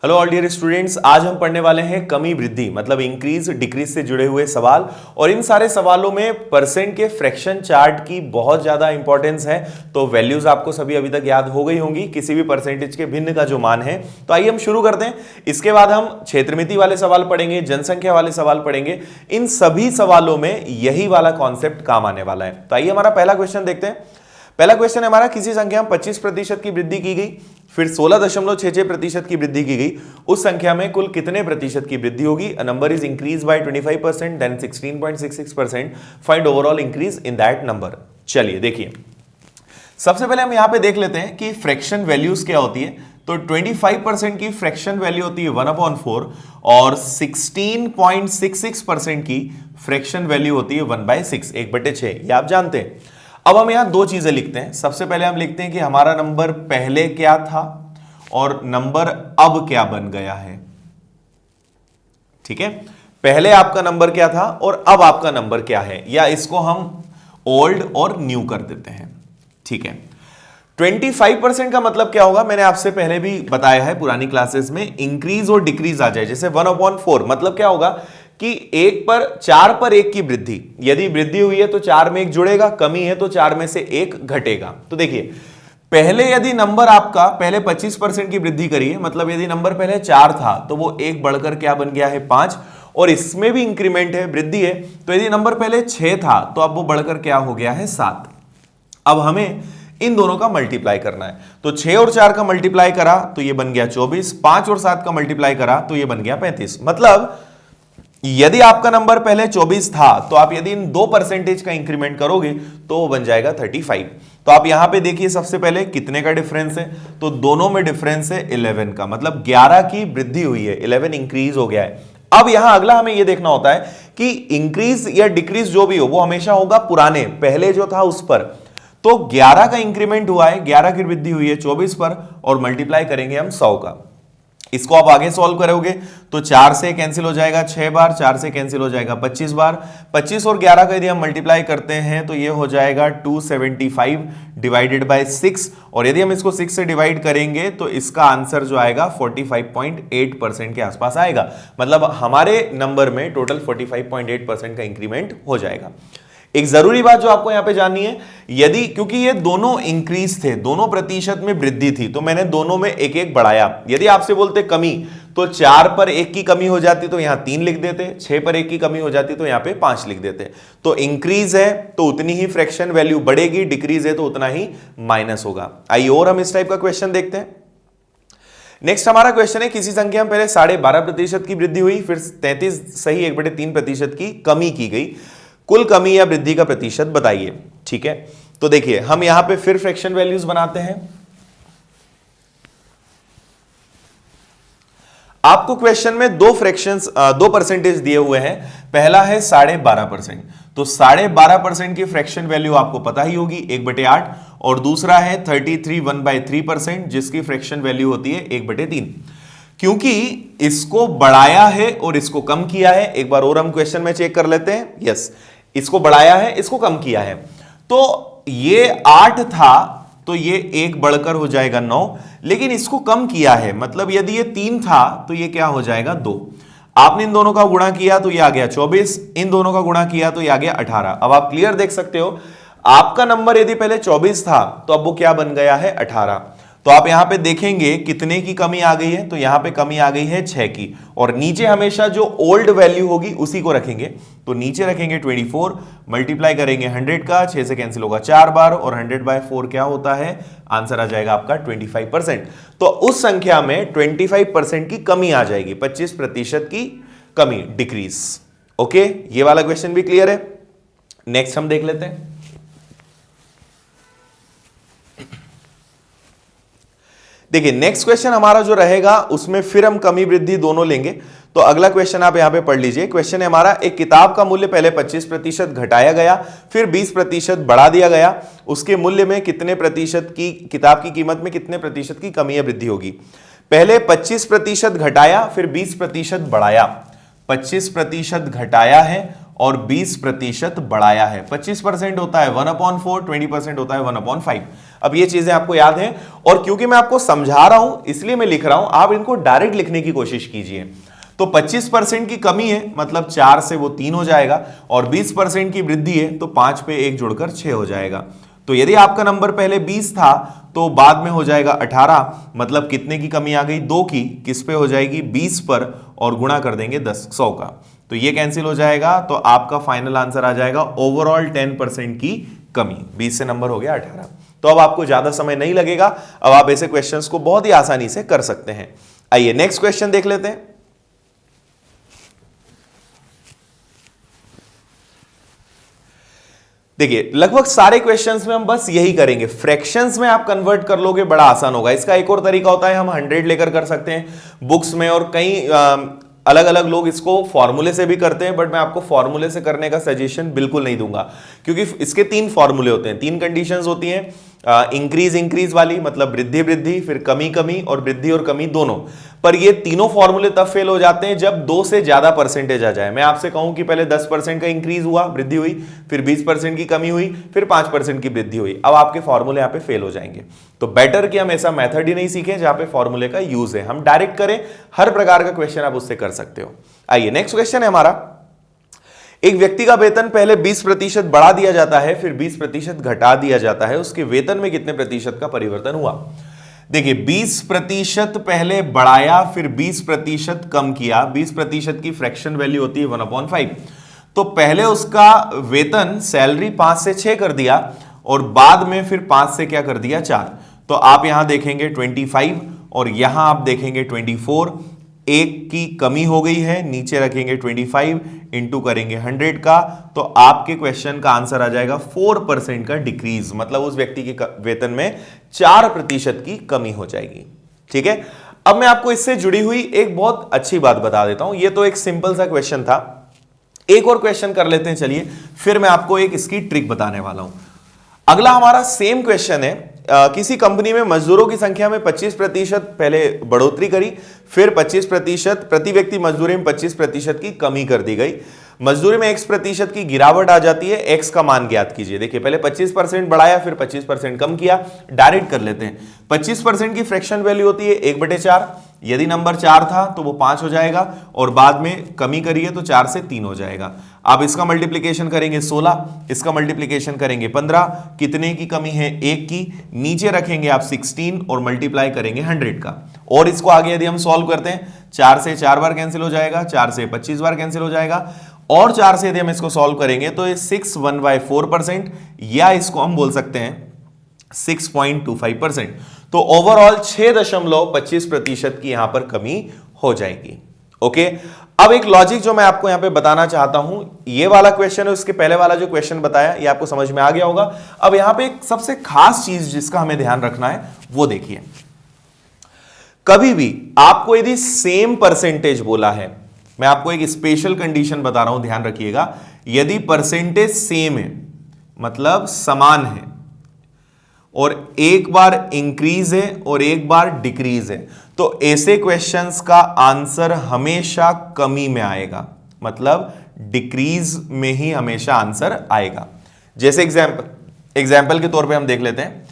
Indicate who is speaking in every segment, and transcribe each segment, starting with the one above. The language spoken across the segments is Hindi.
Speaker 1: हेलो ऑल डियर स्टूडेंट्स, आज हम पढ़ने वाले हैं कमी वृद्धि मतलब इंक्रीज डिक्रीज से जुड़े हुए सवाल। और इन सारे सवालों में परसेंट के फ्रैक्शन चार्ट की बहुत ज्यादा इंपॉर्टेंस है। तो वैल्यूज आपको सभी अभी तक याद हो गई होंगी, किसी भी परसेंटेज के भिन्न का जो मान है। तो आइए हम शुरू करते हैं। इसके बाद हम क्षेत्रमिति वाले सवाल पढ़ेंगे, जनसंख्या वाले सवाल पढ़ेंगे। इन सभी सवालों में यही वाला कॉन्सेप्ट काम आने वाला है। तो आइए हमारा पहला क्वेश्चन देखते हैं। पहला क्वेश्चन है हमारा, किसी संख्या में 25% की वृद्धि की गई, फिर 16.66% की वृद्धि की गई, उस संख्या में कुल कितने प्रतिशत की वृद्धि होगी? A number is increase by 25% then 16.66%, find overall increase in that number. चलिए देखिए, सबसे पहले हम यहां पे देख लेते हैं कि फ्रैक्शन वैल्यूज क्या होती है। तो 25% की फ्रैक्शन वैल्यू होती है 1/4 और 16.66% की फ्रैक्शन वैल्यू होती है 1/6, 1/6। ये आप जानते हैं। अब हम यहां दो चीजें लिखते हैं। सबसे पहले हम लिखते हैं कि हमारा नंबर पहले क्या था और नंबर अब क्या बन गया है। ठीक है, पहले आपका नंबर क्या था और अब आपका नंबर क्या है, या इसको हम ओल्ड और न्यू कर देते हैं। ठीक है, 25% का मतलब क्या होगा, मैंने आपसे पहले भी बताया है पुरानी क्लासेस में, इंक्रीज और डिक्रीज आ जाए। जैसे 1/4 मतलब क्या होगा कि 4 पर 1 की वृद्धि, यदि वृद्धि हुई है तो 4 में 1 जुड़ेगा, कमी है तो 4 में से 1 घटेगा। तो देखिए, पहले यदि नंबर आपका पहले 25% की वृद्धि करिए, मतलब यदि नंबर पहले 4 था तो वो 1 बढ़कर क्या बन गया है 5, और इसमें भी इंक्रीमेंट है, वृद्धि है। तो यदि नंबर पहले 6 था तो अब वो बढ़कर क्या हो गया है 7। अब हमें इन दोनों का मल्टीप्लाई करना है। तो 6 और 4 का मल्टीप्लाई करा तो ये बन गया 24, 5 और 7 का मल्टीप्लाई करा तो ये बन गया 35। मतलब यदि आपका नंबर पहले 24 था तो आप यदि इन 2% का इंक्रीमेंट करोगे तो वो बन जाएगा 35। तो आप यहां पे देखिए, सबसे पहले कितने का डिफरेंस है, तो दोनों में डिफरेंस है 11 का, मतलब 11 की वृद्धि हुई है, 11 इंक्रीज हो गया है। अब यहां अगला हमें यह देखना होता है कि इंक्रीज या डिक्रीज जो भी हो वो हमेशा होगा पुराने, पहले जो था उस पर। तो 11 का इंक्रीमेंट हुआ है, 11 की वृद्धि हुई है 24 पर, और मल्टीप्लाई करेंगे हम 100 का। इसको आप आगे सॉल्व करोगे तो 4 से कैंसिल हो जाएगा 6 बार, 4 से कैंसिल हो जाएगा 25 बार, 25 और 11 का यदि हम मल्टीप्लाई करते हैं तो ये हो जाएगा 275 डिवाइडेड बाय 6, और यदि हम इसको 6 से डिवाइड करेंगे तो इसका आंसर जो आएगा 45.8% के आसपास आएगा। मतलब हमारे नंबर में टोटल 45.8% का इंक्रीमेंट हो जाएगा। एक जरूरी बात जो आपको यहां पे जाननी है, यदि क्योंकि ये दोनों इंक्रीज थे, दोनों प्रतिशत में वृद्धि थी, तो मैंने दोनों में एक एक बढ़ाया। यदि आपसे बोलते कमी, तो 4 पर 1 की कमी हो जाती तो यहां 3 लिख देते, 6 पर 1 की कमी हो जाती तो यहां पे 5 लिख देते। तो इंक्रीज है तो उतनी ही फ्रैक्शन वैल्यू बढ़ेगी, डिक्रीज है तो उतना ही माइनस होगा। आइए और हम इस टाइप का क्वेश्चन देखते हैं। नेक्स्ट हमारा क्वेश्चन है, किसी संख्या में पहले 12.5% की वृद्धि हुई, फिर 33 सही 1/3% की कमी की गई, कुल कमी या वृद्धि का प्रतिशत बताइए। ठीक है, तो देखिए हम यहां पे फिर फ्रैक्शन वैल्यूज बनाते हैं। आपको क्वेश्चन में दो फ्रैक्शंस, 2% दिए हुए हैं। पहला है 12.5%, तो 12.5% की फ्रैक्शन वैल्यू आपको पता ही होगी 1/8, और दूसरा है 33 1/3% जिसकी फ्रैक्शन वैल्यू होती है 1/3। क्योंकि इसको बढ़ाया है और इसको कम किया है, एक बार और हम क्वेश्चन में चेक कर लेते हैं। यस, इसको बढ़ाया है, इसको कम किया है। तो ये 8 था तो ये 1 बढ़कर हो जाएगा 9, लेकिन इसको कम किया है, मतलब यदि ये 3 था तो ये क्या हो जाएगा 2। आपने इन दोनों का गुणा किया तो ये आ गया 24, इन दोनों का गुणा किया तो ये आ गया 18। अब आप क्लियर देख सकते हो, आपका नंबर यदि पहले 24 था तो अब वो क्या बन गया है 18। तो आप यहां पे देखेंगे कितने की कमी आ गई है, तो यहां पे कमी आ गई है 6 की, और नीचे हमेशा जो ओल्ड वैल्यू होगी उसी को रखेंगे। तो नीचे रखेंगे 24, मल्टीप्लाई करेंगे 100 का, 6 से कैंसिल होगा 4 बार, और 100/4 क्या होता है, आंसर आ जाएगा आपका 25%। तो उस संख्या में 25% की कमी आ जाएगी, 25% की कमी, डिक्रीज। ओके, ये वाला क्वेश्चन भी क्लियर है। नेक्स्ट हम देख लेते हैं। देखिए नेक्स्ट क्वेश्चन हमारा जो रहेगा उसमें फिर हम कमी वृद्धि दोनों लेंगे। तो अगला क्वेश्चन आप यहां पे पढ़ लीजिए। क्वेश्चन है हमारा, एक किताब का मूल्य पहले 25% घटाया गया, फिर 20% बढ़ा दिया गया, उसके मूल्य में कितने प्रतिशत की, किताब की कीमत में कितने प्रतिशत की कमी या वृद्धि होगी? पहले 25% घटाया, फिर 20% बढ़ाया। 25% घटाया है और 20% बढ़ाया है। 25% होता है 1/4, 20% होता है 1/5। अब ये चीजें आपको याद हैं, और क्योंकि मैं आपको समझा रहा हूं इसलिए मैं लिख रहा हूं, आप इनको डायरेक्ट लिखने की कोशिश कीजिए। तो 25% की कमी है मतलब 4 से वो 3 हो जाएगा, और 20% की वृद्धि है तो 5 पे 1 जोड़कर 6 हो जाएगा। तो यदि आपका नंबर पहले 20 था तो बाद में हो जाएगा 18, मतलब कितने की कमी आ गई, 2 की, किस पे हो जाएगी, 20 पर, और गुणा कर देंगे 100 का, तो ये कैंसिल हो जाएगा, तो आपका फाइनल आंसर आ जाएगा ओवरऑल 10% की कमी। 20 से नंबर हो गया 18। तो अब आपको ज्यादा समय नहीं लगेगा, अब आप ऐसे क्वेश्चंस को बहुत ही आसानी से कर सकते हैं। आइए नेक्स्ट क्वेश्चन देख लेते हैं। देखिए लगभग सारे क्वेश्चंस में हम बस यही करेंगे, फ्रैक्शंस में आप कन्वर्ट कर लोगे बड़ा आसान होगा। इसका एक और तरीका होता है, हम 100 लेकर कर सकते हैं बुक्स में, और कई अलग अलग लोग इसको फॉर्मूले से भी करते हैं, बट मैं आपको फॉर्मूले से करने का सजेशन बिल्कुल नहीं दूंगा, क्योंकि इसके 3 फॉर्मूले होते हैं, 3 कंडीशंस होती हैं, इंक्रीज वाली, मतलब वृद्धि वृद्धि, फिर कमी कमी, और वृद्धि और कमी दोनों। पर ये तीनों फॉर्मूले तब फेल हो जाते हैं जब 2 से ज्यादा परसेंटेज आ जाए। मैं आपसे कहूं कि पहले 10% का इंक्रीज हुआ, वृद्धि हुई, फिर 20% की कमी हुई, फिर 5% की वृद्धि हुई, अब आपके फॉर्मूले यहां पे फेल हो जाएंगे। तो बेटर कि हम ऐसा मेथड ही नहीं सीखें जहां पे फॉर्मूले का यूज है, हम डायरेक्ट करें। हर प्रकार का क्वेश्चन आप उससे कर सकते हो। आइए नेक्स्ट क्वेश्चन है हमारा, एक व्यक्ति का वेतन पहले 20% बढ़ा दिया जाता है, फिर 20% घटा दिया जाता है, उसके वेतन में कितने प्रतिशत का परिवर्तन हुआ। देखिए 20% पहले बढ़ाया, फिर 20% कम किया, 20% की फ्रैक्शन वैल्यू होती है 1/5। तो पहले उसका वेतन सैलरी 5 से 6 कर दिया, और बाद में फिर 5 से क्या कर दिया, 4। तो आप यहां देखेंगे 25, और यहां आप देखेंगे 24, एक की कमी हो गई है, नीचे रखेंगे 25 इंटू करेंगे 100 का, तो आपके क्वेश्चन का आंसर आ जाएगा 4% का डिक्रीज, मतलब उस व्यक्ति के वेतन में 4% की कमी हो जाएगी। ठीक है, अब मैं आपको इससे जुड़ी हुई एक बहुत अच्छी बात बता देता हूं। ये तो एक सिंपल सा क्वेश्चन था, एक और क्वेश्चन कर लेते हैं चलिए, फिर मैं आपको एक इसकी ट्रिक बताने वाला हूं। अगला हमारा सेम क्वेश्चन है, किसी कंपनी में मजदूरों की संख्या में 25% पहले बढ़ोतरी करी, फिर 25% प्रति व्यक्ति मजदूरी में 25% की कमी कर दी गई, मजदूरी में x% की गिरावट आ जाती है, x का मान ज्ञात कीजिए। देखिए पहले 25% बढ़ाया, फिर 25% कम किया, डायरेक्ट कर लेते हैं। 25% की फ्रैक्शन वैल्यू होती है 1/4, यदि नंबर 4 था तो वो 5 हो जाएगा, और बाद में कमी करिए तो 4 से 3 हो जाएगा। आप इसका मल्टीप्लिकेशन करेंगे 16, इसका मल्टीप्लिकेशन करेंगे 15, कितने की कमी है, 1 की, नीचे रखेंगे आप 16 और मल्टीप्लाई करेंगे 100 का। और इसको आगे यदि हम सॉल्व करते हैं, 4 से 4 बार कैंसिल हो जाएगा, 4 से 25 बार कैंसिल हो जाएगा, और 4 से यदि हम इसको सॉल्व करेंगे तो ये 6/1/4%, या इसको हम बोल सकते हैं 6.25%। तो ओवरऑल 6.25% की यहां पर कमी हो जाएगी। ओके, अब एक लॉजिक जो मैं आपको यहां पे बताना चाहता हूं, ये वाला क्वेश्चन है, उसके पहले वाला जो क्वेश्चन बताया ये आपको समझ में आ गया होगा। अब यहां पे एक सबसे खास चीज जिसका हमें ध्यान रखना है वो देखिए, कभी भी आपको यदि सेम परसेंटेज बोला है, मैं आपको एक स्पेशल कंडीशन बता रहा हूं, ध्यान रखिएगा, यदि परसेंटेज सेम है मतलब समान है, और एक बार इंक्रीज है और एक बार डिक्रीज है, तो ऐसे क्वेश्चंस का आंसर हमेशा कमी में आएगा, मतलब डिक्रीज में ही हमेशा आंसर आएगा। जैसे एग्जाम्पल के तौर पे हम देख लेते हैं,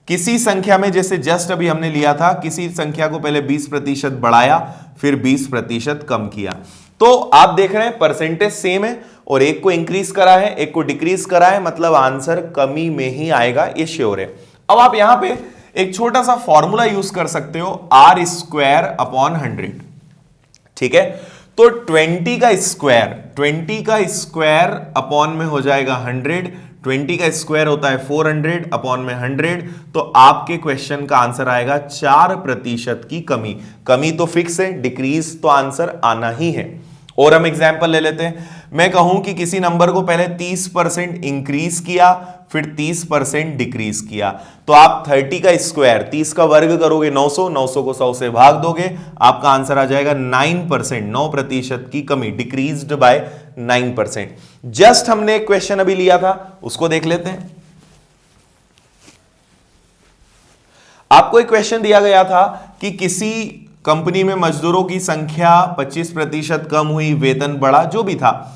Speaker 1: किसी संख्या में, जैसे जस्ट अभी हमने लिया था, किसी संख्या को पहले 20% बढ़ाया, फिर 20% कम किया, तो आप देख रहे हैं परसेंटेज सेम है, और एक को इंक्रीज करा है, एक को डिक्रीज करा है, मतलब आंसर कमी में ही आएगा, ये श्योर है। अब आप यहां पे एक छोटा सा फॉर्मूला यूज कर सकते हो, R²/100। ठीक है, तो 20 का स्क्वायर अपॉन में हो जाएगा 100, 20 का स्क्वायर होता है 400 अपॉन में 100, तो आपके क्वेश्चन का आंसर आएगा 4% की कमी। कमी तो फिक्स है, डिक्रीज तो आंसर आना ही है। और हम एग्जांपल ले लेते हैं, मैं कहूं कि किसी नंबर को पहले 30% इंक्रीज किया, फिर 30% डिक्रीज किया, तो आप 30 का स्क्वायर, 30 का वर्ग करोगे 900, 900 को 100 से भाग दोगे, आपका आंसर आ जाएगा 9%, 9% की कमी, डिक्रीज्ड बाय 9%। जस्ट हमने एक क्वेश्चन अभी लिया था, उसको देख लेते हैं। आपको एक क्वेश्चन दिया गया था कि किसी कंपनी में मजदूरों की संख्या 25% कम हुई, वेतन बढ़ा, जो भी था,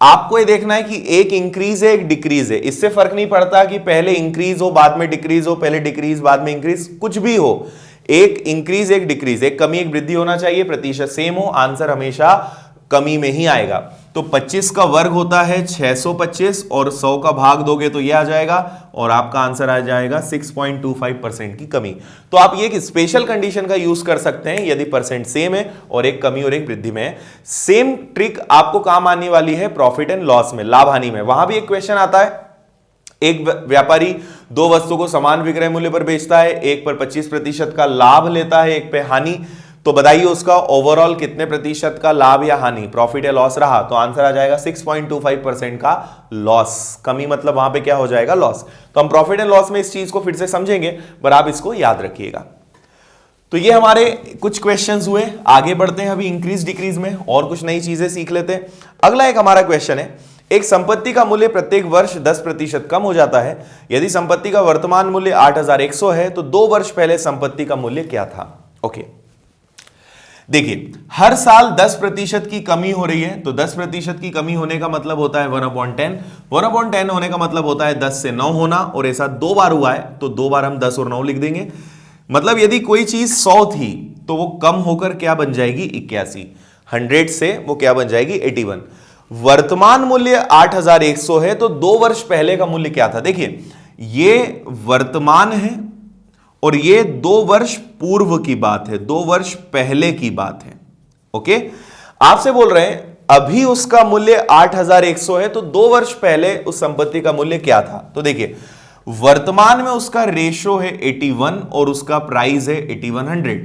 Speaker 1: आपको ये देखना है कि एक इंक्रीज है एक डिक्रीज है, इससे फर्क नहीं पड़ता कि पहले इंक्रीज हो बाद में डिक्रीज हो, पहले डिक्रीज बाद में इंक्रीज, कुछ भी हो, एक इंक्रीज एक डिक्रीज, एक कमी एक वृद्धि होना चाहिए, प्रतिशत सेम हो, आंसर हमेशा कमी में ही आएगा। तो 25 का वर्ग होता है 625 और 100 का भाग दोगे तो ये आ जाएगा और आपका आंसर आ जाएगा 6.25% की कमी। तो आप ये एक स्पेशल कंडीशन का यूज कर सकते हैं यदि परसेंट सेम है और एक कमी और एक वृद्धि में है। सेम ट्रिक आपको काम आने वाली है प्रॉफिट एंड लॉस में, लाभ हानि में। वहां भी एक क्वेश्चन आता है, एक व्यापारी दो वस्तुओं को समान विक्रय मूल्य पर बेचता है, एक पर 25% का लाभ लेता है, एक पे हानि, तो बताइए उसका ओवरऑल कितने प्रतिशत का लाभ या हानि, प्रॉफिट या लॉस रहा। तो आंसर आ जाएगा 6.25% का लॉस। कमी मतलब वहां पे क्या हो जाएगा, लॉस। तो हम प्रॉफिट एंड लॉस में इस चीज को फिर से समझेंगे, पर आप इसको याद रखिएगा। तो ये हमारे कुछ क्वेश्चंस हुए, आगे बढ़ते हैं अभी इंक्रीज डिक्रीज में और कुछ नई चीजें सीख लेते हैं। अगला एक हमारा क्वेश्चन है, एक संपत्ति का मूल्य प्रत्येक वर्ष 10% कम हो जाता है। यदि संपत्ति का वर्तमान मूल्य 8100 है तो 2 वर्ष पहले संपत्ति का मूल्य क्या था। ओके, देखिए हर साल 10% की कमी हो रही है, तो 10% की कमी होने का मतलब होता है 1/10। 1/10 होने का मतलब होता है 10 से 9 होना, और ऐसा 2 बार हुआ है तो 2 बार हम 10 और 9 लिख देंगे। मतलब यदि कोई चीज 100 थी तो वो कम होकर क्या बन जाएगी, 81। 100 से वो क्या बन जाएगी, 81। वर्तमान मूल्य 8100 है तो 2 वर्ष पहले का मूल्य क्या था। देखिए ये वर्तमान है और ये 2 वर्ष पूर्व की बात है, 2 वर्ष पहले की बात है। ओके, आपसे बोल रहे हैं अभी उसका मूल्य 8100 है तो 2 वर्ष पहले उस संपत्ति का मूल्य क्या था। तो देखिए वर्तमान में उसका रेशो है 81 और उसका प्राइस है 8100,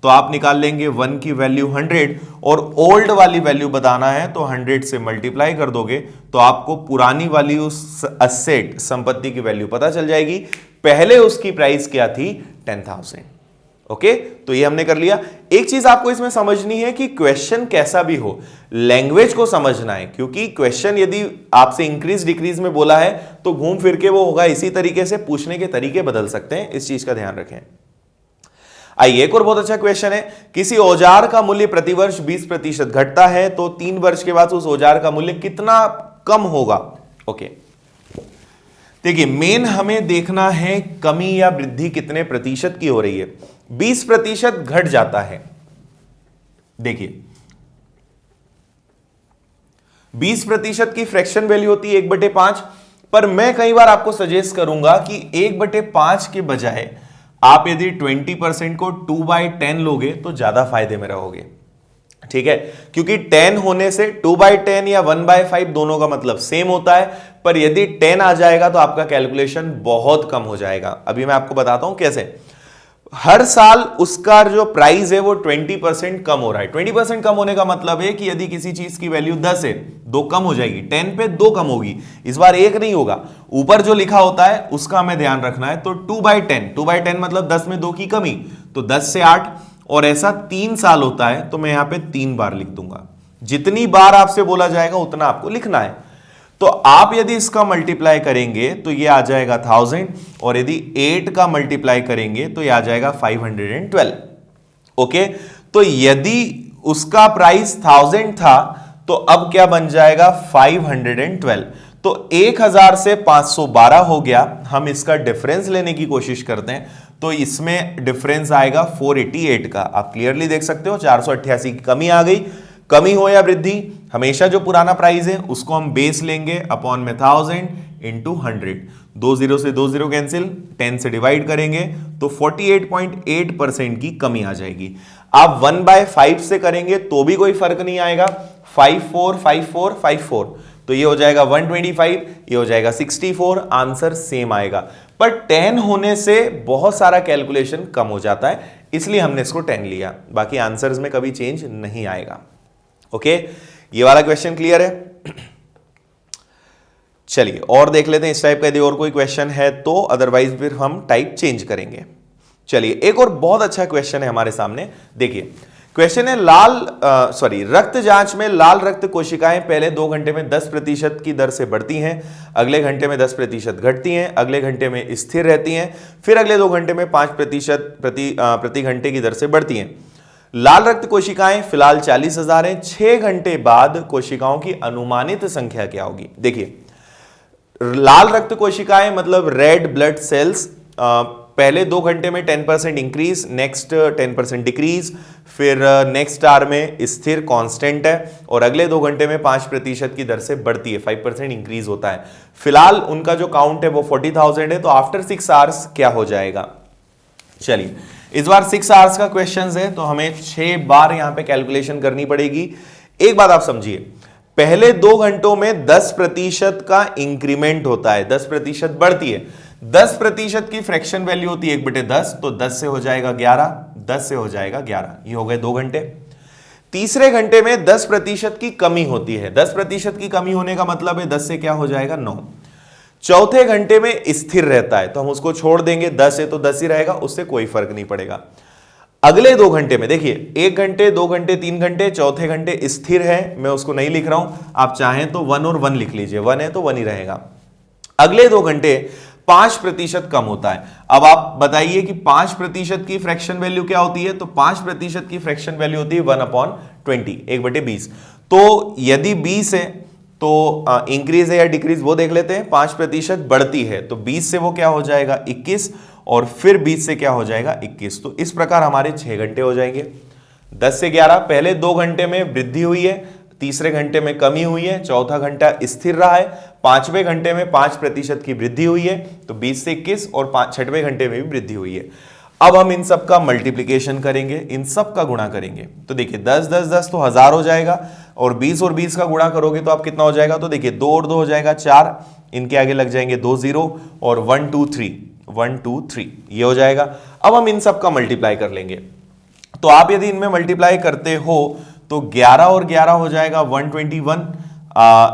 Speaker 1: तो आप निकाल लेंगे 1 की वैल्यू 100 और ओल्ड वाली वैल्यू बताना है तो 100 से मल्टीप्लाई कर दोगे तो आपको पुरानी वाली उस असेट संपत्ति की वैल्यू पता चल जाएगी। पहले उसकी प्राइस क्या थी, 10,000। ओके, तो ये हमने कर लिया। एक चीज आपको इसमें समझनी है कि क्वेश्चन कैसा भी हो, लैंग्वेज को समझना है, क्योंकि क्वेश्चन यदि आपसे इंक्रीज डिक्रीज में बोला है तो घूम फिर के वो होगा इसी तरीके से, पूछने के तरीके बदल सकते हैं, इस चीज का ध्यान रखें। आइए एक और बहुत अच्छा क्वेश्चन है, किसी औजार का मूल्य प्रतिवर्ष 20% घटता है तो 3 वर्ष के बाद उस औजार का मूल्य कितना कम होगा। ओके, देखिए मेन हमें देखना है कमी या वृद्धि कितने प्रतिशत की हो रही है। 20% घट जाता है। देखिए 20% की फ्रैक्शन वैल्यू होती है 1/5, पर मैं कई बार आपको सजेस्ट करूंगा कि 1/5 के बजाय आप यदि 20% को 2/10 लोगे तो ज्यादा फायदे में रहोगे। ठीक है, क्योंकि 10 होने से 2/10 या 1/5 दोनों का मतलब सेम होता है, पर यदि 10 आ जाएगा तो आपका कैलकुलेशन बहुत कम हो जाएगा। अभी मैं आपको बताता हूं कैसे। हर साल उसका जो प्राइस है वो 20% कम हो रहा है। 20% कम होने का मतलब है कि यदि किसी चीज की वैल्यू 10 है, 2 कम हो जाएगी, 10 पे 2 कम होगी, इस बार 1 नहीं होगा, ऊपर जो लिखा होता है उसका हमें ध्यान रखना है। तो 2/10 मतलब 10 में 2 की कमी, तो 10 से 8, और ऐसा 3 साल होता है तो मैं यहां पे 3 बार लिख दूंगा। जितनी बार आपसे बोला जाएगा उतना आपको लिखना है। तो आप यदि इसका मल्टीप्लाई करेंगे तो ये आ जाएगा 1000, और यदि 8 का मल्टीप्लाई करेंगे तो ये आ जाएगा 512। ओके, तो यदि उसका प्राइस 1000 था तो अब क्या बन जाएगा, 512। तो 1000 से 512 हो गया। हम इसका डिफरेंस लेने की कोशिश करते हैं तो इसमें डिफरेंस आएगा 488 का। आप क्लियरली देख सकते हो 488 की कमी आ गई। कमी हो या वृद्धि, हमेशा जो पुराना प्राइस है उसको हम बेस लेंगे अपॉन में 1000 इंटू 100। 2 0 से 2 0 कैंसिल, 10 से डिवाइड करेंगे तो 48.8% की कमी आ जाएगी। आप 1/5 से करेंगे तो भी कोई फर्क नहीं आएगा, 54 54 54, तो ये हो जाएगा 125, ये हो जाएगा 64, आंसर सेम आएगा। पर 10 होने से बहुत सारा कैलकुलेशन कम हो जाता है, इसलिए हमने इसको 10 लिया। बाकी आंसर्स में कभी चेंज नहीं आएगा। ओके, ये वाला क्वेश्चन क्लियर है। चलिए और देख लेते हैं इस टाइप का, यदि और कोई क्वेश्चन है तो, अदरवाइज फिर हम टाइप चेंज करेंगे। चलिए एक और बहुत अच्छा क्वेश्चन है हमारे सामने। देखिए क्वेश्चन है रक्त जांच में लाल रक्त कोशिकाएं पहले 2 घंटे में 10% की दर से बढ़ती हैं, अगले घंटे में 10% घटती हैं, अगले घंटे में स्थिर रहती हैं, फिर अगले 2 घंटे में 5% प्रति घंटे की दर से बढ़ती हैं। लाल रक्त कोशिकाएं फिलहाल 40,000 हैं। 6 घंटे बाद कोशिकाओं की अनुमानित संख्या क्या होगी? देखिए, लाल रक्त कोशिकाएं मतलब रेड ब्लड सेल्स, पहले 2 घंटे में 10% इंक्रीज, नेक्स्ट 10% डिक्रीज, फिर नेक्स्ट आवर में स्थिर कांस्टेंट है, और अगले 2 घंटे में 5% की दर से बढ़ती है, 5% इंक्रीज होता है। फिलहाल उनका जो काउंट है वो 40,000 है। तो आफ्टर 6 आवर्स क्या हो जाएगा? चलिए, इस बार 6 आवर्स का क्वेश्चन है तो हमें 6 बार यहां पे कैलकुलेशन करनी पड़ेगी। एक बात आप समझिए, पहले 2 घंटों में 10% का इंक्रीमेंट होता है, 10% बढ़ती है। 10% की फ्रैक्शन वैल्यू होती है 1/10, तो 10 से हो जाएगा 11, 10 से हो जाएगा 11, ये हो गए 2 घंटे। तीसरे घंटे में 10% की कमी होती है, 10% की कमी होने का मतलब है 10 से क्या हो जाएगा? 9। चौथे घंटे में स्थिर रहता है, तो हम उसको छोड़ देंगे, 10 है तो 10 ही रहेगा, उससे कोई फर्क नहीं पड़ेगा। अगले 2 घंटे में देखिए, 1 घंटे, 2 घंटे, 3 घंटे, चौथे घंटे स्थिर है, मैं उसको नहीं लिख रहा हूं, आप चाहें तो 1 और 1 लिख लीजिए, 1 है तो 1 ही रहेगा। अगले 2 घंटे 5% कम होता है। अब आप बताइए कि 5% की फ्रैक्शन वैल्यू क्या होती है? तो 5% की फ्रैक्शन वैल्यू होती है 1/20, 1/20। तो यदि 20 है तो इंक्रीज है या डिक्रीज वो देख लेते हैं। 5% बढ़ती है तो 20 से वो क्या हो जाएगा? 21, और फिर 20 से क्या हो जाएगा? 21। तो इस प्रकार हमारे 6 घंटे हो जाएंगे। 10 से 11, पहले 2 घंटे में वृद्धि हुई है, तीसरे घंटे में कमी हुई है, चौथा घंटा स्थिर रहा है, 5वें घंटे में 5% की वृद्धि हुई है, तो 20 से 21, और 6वें घंटे में भी वृद्धि हुई है। अब हम इन सब का मल्टीप्लीकेशन करेंगे, इन सब का गुणा करेंगे। तो देखिए 10 10 10 तो 1000 हो जाएगा, और 20 का गुणा करोगे तो आप कितना हो जाएगा? तो देखिए 2 और 2 हो जाएगा 4, इनके आगे लग जाएंगे 2 0, और 1 2 3, 1 2 3, ये हो जाएगा। अब हम इन सब का मल्टीप्लाई कर लेंगे। तो आप यदि इनमें मल्टीप्लाई करते हो तो 11 और 11 हो जाएगा 121,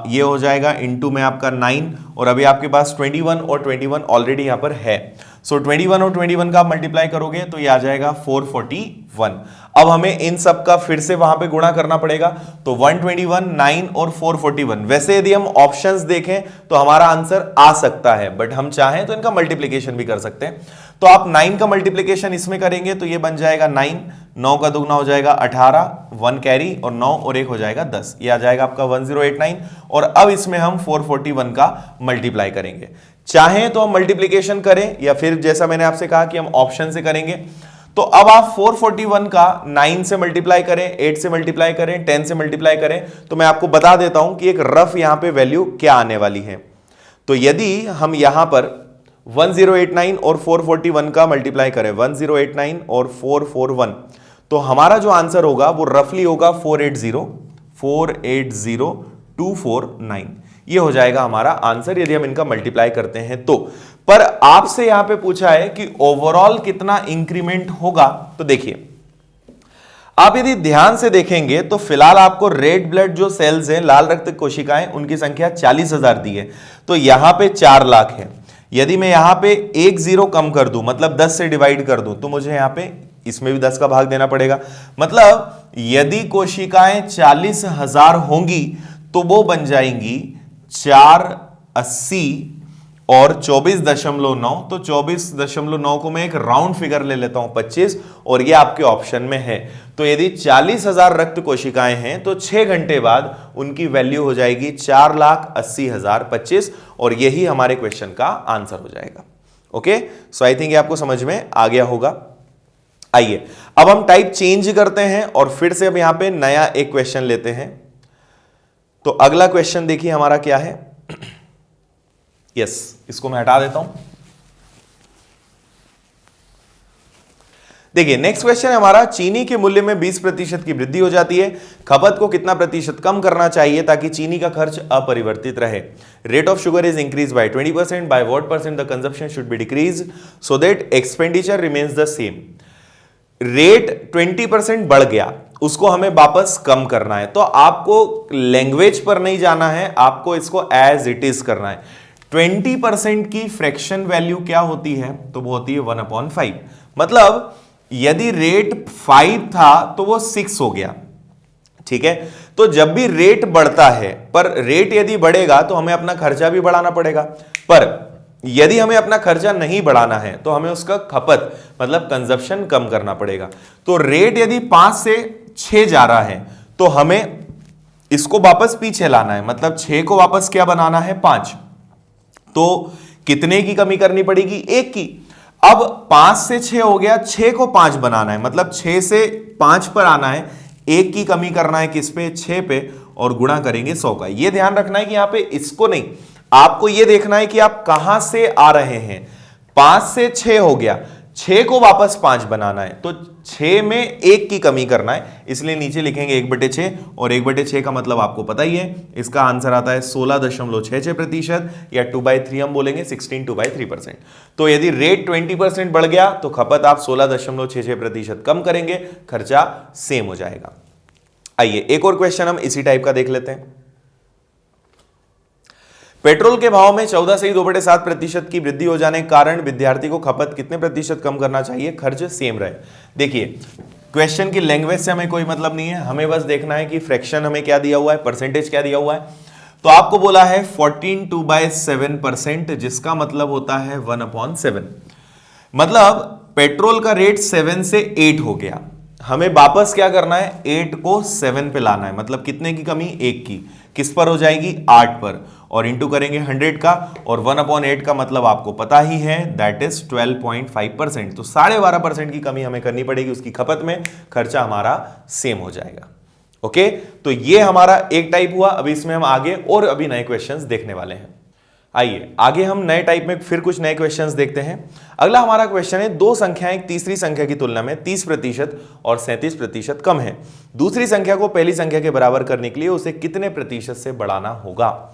Speaker 1: ये हो जाएगा इनटू में आपका 9, और अभी आपके पास 21 और 21 ऑलरेडी यहां पर है। सो 21 और 21 का मल्टीप्लाई करोगे तो ये आ जाएगा 441। अब हमें इन सब का फिर से वहां पे गुणा करना पड़ेगा, तो 121, 9 और 441। वैसे यदि हम ऑप्शंस देखें तो हमारा आंसर आ सकता है, बट हम चाहें तो इनका मल्टीप्लीकेशन भी कर सकते हैं। तो आप 9 का मल्टीप्लीकेशन इसमें करेंगे तो ये बन जाएगा 9, 9 का दुगना हो जाएगा 18, 1 कैरी, और 9 और 1 हो जाएगा 10, ये आ जाएगा आपका 1089। और अब इसमें हम 441 का मल्टीप्लाई करेंगे। चाहें तो हम मल्टीप्लीकेशन करें, या फिर जैसा मैंने आपसे कहा कि हम ऑप्शन से करेंगे। तो अब आप 441 का 9 से मल्टीप्लाई करें, 8 से मल्टीप्लाई करें, 10 से मल्टीप्लाई करें, तो मैं आपको बता देता हूं कि एक रफ यहां पे वैल्यू क्या आने वाली है। तो यदि हम यहां पर 1089 और 441 का मल्टीप्लाई करें, 1089 और 441, तो हमारा जो आंसर होगा वो रफली होगा 480,249, ये हो जाएगा हमारा आंसर यदि हम इनका मल्टीप्लाई करते हैं तो। पर आपसे यहां पे पूछा है कि ओवरऑल कितना इंक्रीमेंट होगा। तो देखिए, आप यदि ध्यान से देखेंगे तो फिलहाल आपको रेड ब्लड जो सेल्स हैं, लाल रक्त कोशिकाएं, उनकी संख्या 40,000 दी है, तो यहां पे 4 लाख है। यदि मैं यहां पे 1 0 कम कर दूं, मतलब 10 से डिवाइड कर दूं, तो मुझे यहां पे इसमें भी 10 का भाग देना पड़ेगा। मतलब यदि कोशिकाएं 40,000 होंगी तो वो बन जाएंगी 480 और 24.9, तो 24.9 को मैं एक राउंड फिगर ले लेता हूं 25, और ये आपके ऑप्शन में है। तो यदि 40,000 रक्त कोशिकाएं हैं तो 6 घंटे बाद उनकी वैल्यू हो जाएगी 4,80,025, और यही हमारे क्वेश्चन का आंसर हो जाएगा। ओके, सो आई थिंक ये आपको समझ में आ गया होगा। आइए अब हम टाइप चेंज करते हैं और फिर से अब यहां पे नया एक क्वेश्चन लेते हैं। तो अगला क्वेश्चन देखिए हमारा क्या है। यस, इसको मैं हटा देता हूं। देखिए नेक्स्ट क्वेश्चन है हमारा, चीनी के मूल्य में 20% की वृद्धि हो जाती है, खपत को कितना प्रतिशत कम करना चाहिए ताकि चीनी का खर्च अपरिवर्तित रहे? Rate of sugar is increase bye 20%, by what percent the consumption should be decrease so that expenditure remains the same. Rate 20% बढ़ गया, उसको हमें वापस कम करना है, तो आपको लैंग्वेज पर नहीं जाना है, आपको इसको एज इट इज करना है। 20% की फ्रैक्शन वैल्यू क्या होती है? तो वो होती है 1/5। मतलब यदि रेट 5 था तो वो 6 हो गया, ठीक है। तो जब भी रेट बढ़ता है, पर रेट यदि बढ़ेगा तो हमें अपना खर्चा भी बढ़ाना पड़ेगा, पर यदि हमें अपना खर्चा नहीं बढ़ाना है तो हमें उसका खपत मतलब कंजप्शन कम करना पड़ेगा। तो रेट यदि 5 से 6 जा रहा है तो हमें इसको वापस पीछे लाना है, मतलब 6 को वापस क्या बनाना है 5। तो कितने की कमी करनी पड़ेगी? 1 की। अब 5 से 6 हो गया, 6 को 5 बनाना है, मतलब 6 से 5 पर आना है, 1 की कमी करना है किस पे? 6 पे, और गुणा करेंगे 100 का। यह ध्यान रखना है कि यहां पे इसको नहीं, आपको यह देखना है कि आप कहां से आ रहे हैं। 5 से 6 हो गया, 6 को वापस 5 बनाना है, तो 6 में 1 की कमी करना है, इसलिए नीचे लिखेंगे 1/6, और 1/6 का मतलब आपको पता ही है, इसका आंसर आता है 16.66%, या 2/3 हम बोलेंगे 16 2/3%। तो यदि रेट 20% बढ़ गया तो खपत आप 16.66% कम करेंगे, खर्चा सेम हो जाएगा। आइए एक और क्वेश्चन हम इसी टाइप का देख लेते हैं। पेट्रोल के भाव में 14 से 2/7% की वृद्धि हो जाने के कारण विद्यार्थी को खपत कितने प्रतिशत कम करना चाहिए, खर्च सेम रहे। देखिए क्वेश्चन की लैंग्वेज से हमें कोई मतलब नहीं है, हमें बस देखना है कि फ्रैक्शन हमें क्या दिया हुआ है, परसेंटेज क्या दिया हुआ है। तो आपको बोला है 14/2/7%, जिसका मतलब होता है 1/7। मतलब पेट्रोल का रेट 7 से 8 हो गया, हमें वापस क्या करना है, 8 को 7 पे लाना है, मतलब कितने की कमी? 1 की। किस पर हो जाएगी? 8 पर, और इंटू करेंगे 100 का, और 1/8 का मतलब आपको पता ही है, दैट इज 12.5%। तो 12.5% की कमी हमें करनी पड़ेगी उसकी खपत में, खर्चा हमारा सेम हो जाएगा। ओके, तो ये हमारा एक टाइप हुआ। अभी इसमें हम आगे और अभी नए क्वेश्चंस देखने वाले हैं। आइए आगे हम नए टाइप में फिर कुछ नए क्वेश्चंस देखते हैं। अगला हमारा क्वेश्चन है, दो संख्याएं एक तीसरी संख्या की तुलना में 30% और 37% कम है। दूसरी संख्या को पहली संख्या के बराबर करने के लिए उसे कितने प्रतिशत से बढ़ाना होगा?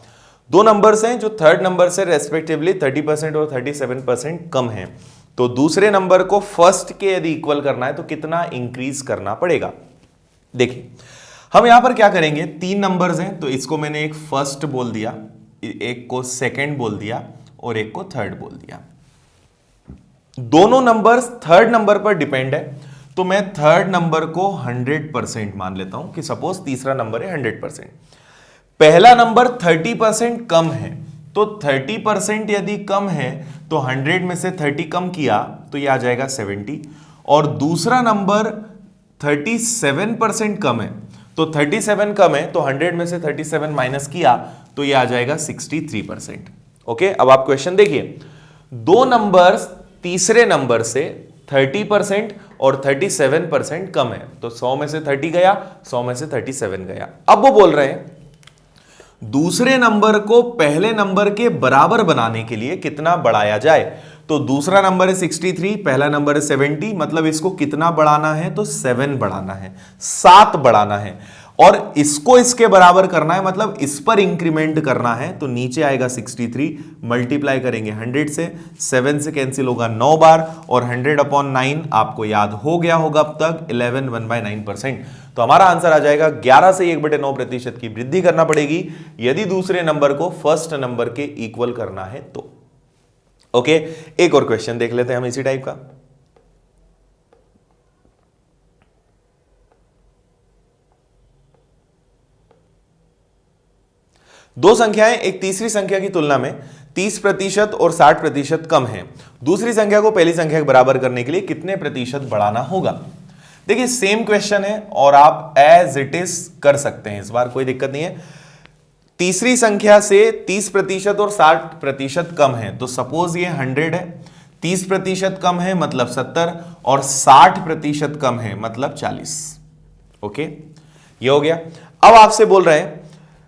Speaker 1: दो नंबर्स हैं जो थर्ड नंबर से रेस्पेक्टिवली 30% और 37% कम है। तो दूसरे नंबर को फर्स्ट के यदि इक्वल करना है तो कितना इंक्रीज करना पड़ेगा? देखिए हम यहां पर क्या करेंगे, 3 नंबर्स हैं तो इसको मैंने एक फर्स्ट बोल दिया, एक को सेकंड बोल दिया और एक को थर्ड बोल दिया। दोनों नंबर्स थर्ड नंबर पर डिपेंड है, तो मैं थर्ड नंबर को 100% मान लेता हूं कि सपोज तीसरा नंबर है 100%। पहला नंबर 30% कम है, तो 30% यदि कम है तो 100 में से 30 कम किया तो यह आ जाएगा 70, और दूसरा नंबर 37% कम है, तो 37 कम है तो 100 में से 37 माइनस किया तो यह आ जाएगा 63%। ओके, अब आप क्वेश्चन देखिए, दो नंबर्स तीसरे नंबर से 30% और 37% कम है, तो 100 में से 30 गया, 100 में से 37 गया। अब वो बोल रहे हैं दूसरे नंबर को पहले नंबर के बराबर बनाने के लिए कितना बढ़ाया जाए। तो दूसरा नंबर है 63, पहला नंबर है 70, मतलब इसको कितना बढ़ाना है? तो 7 बढ़ाना है, 7 बढ़ाना है, और इसको इसके बराबर करना है, मतलब इस पर इंक्रीमेंट करना है। तो नीचे आएगा 63, मल्टीप्लाई करेंगे 100 से, 7 से कैंसिल होगा 9 बार, और 100/9 आपको याद हो गया होगा अब तक 11 1/9%। तो हमारा आंसर आ जाएगा 11 से 1/9% की वृद्धि करना पड़ेगी यदि दूसरे नंबर को फर्स्ट नंबर के इक्वल करना है तो। ओके, एक और क्वेश्चन देख लेते हैं हम इसी टाइप का। दो संख्याएं एक तीसरी संख्या की तुलना में 30% और 60% कम है। दूसरी संख्या को पहली संख्या के बराबर करने के लिए कितने प्रतिशत बढ़ाना होगा? देखिए सेम क्वेश्चन है और आप एज इट इज कर सकते हैं, इस बार कोई दिक्कत नहीं है। तीसरी संख्या से 30% और 60% कम है, तो सपोज ये 100 है, 30% कम है मतलब 70, और 60% कम है मतलब 40। ओके, ये हो गया। अब आपसे बोल रहे हैं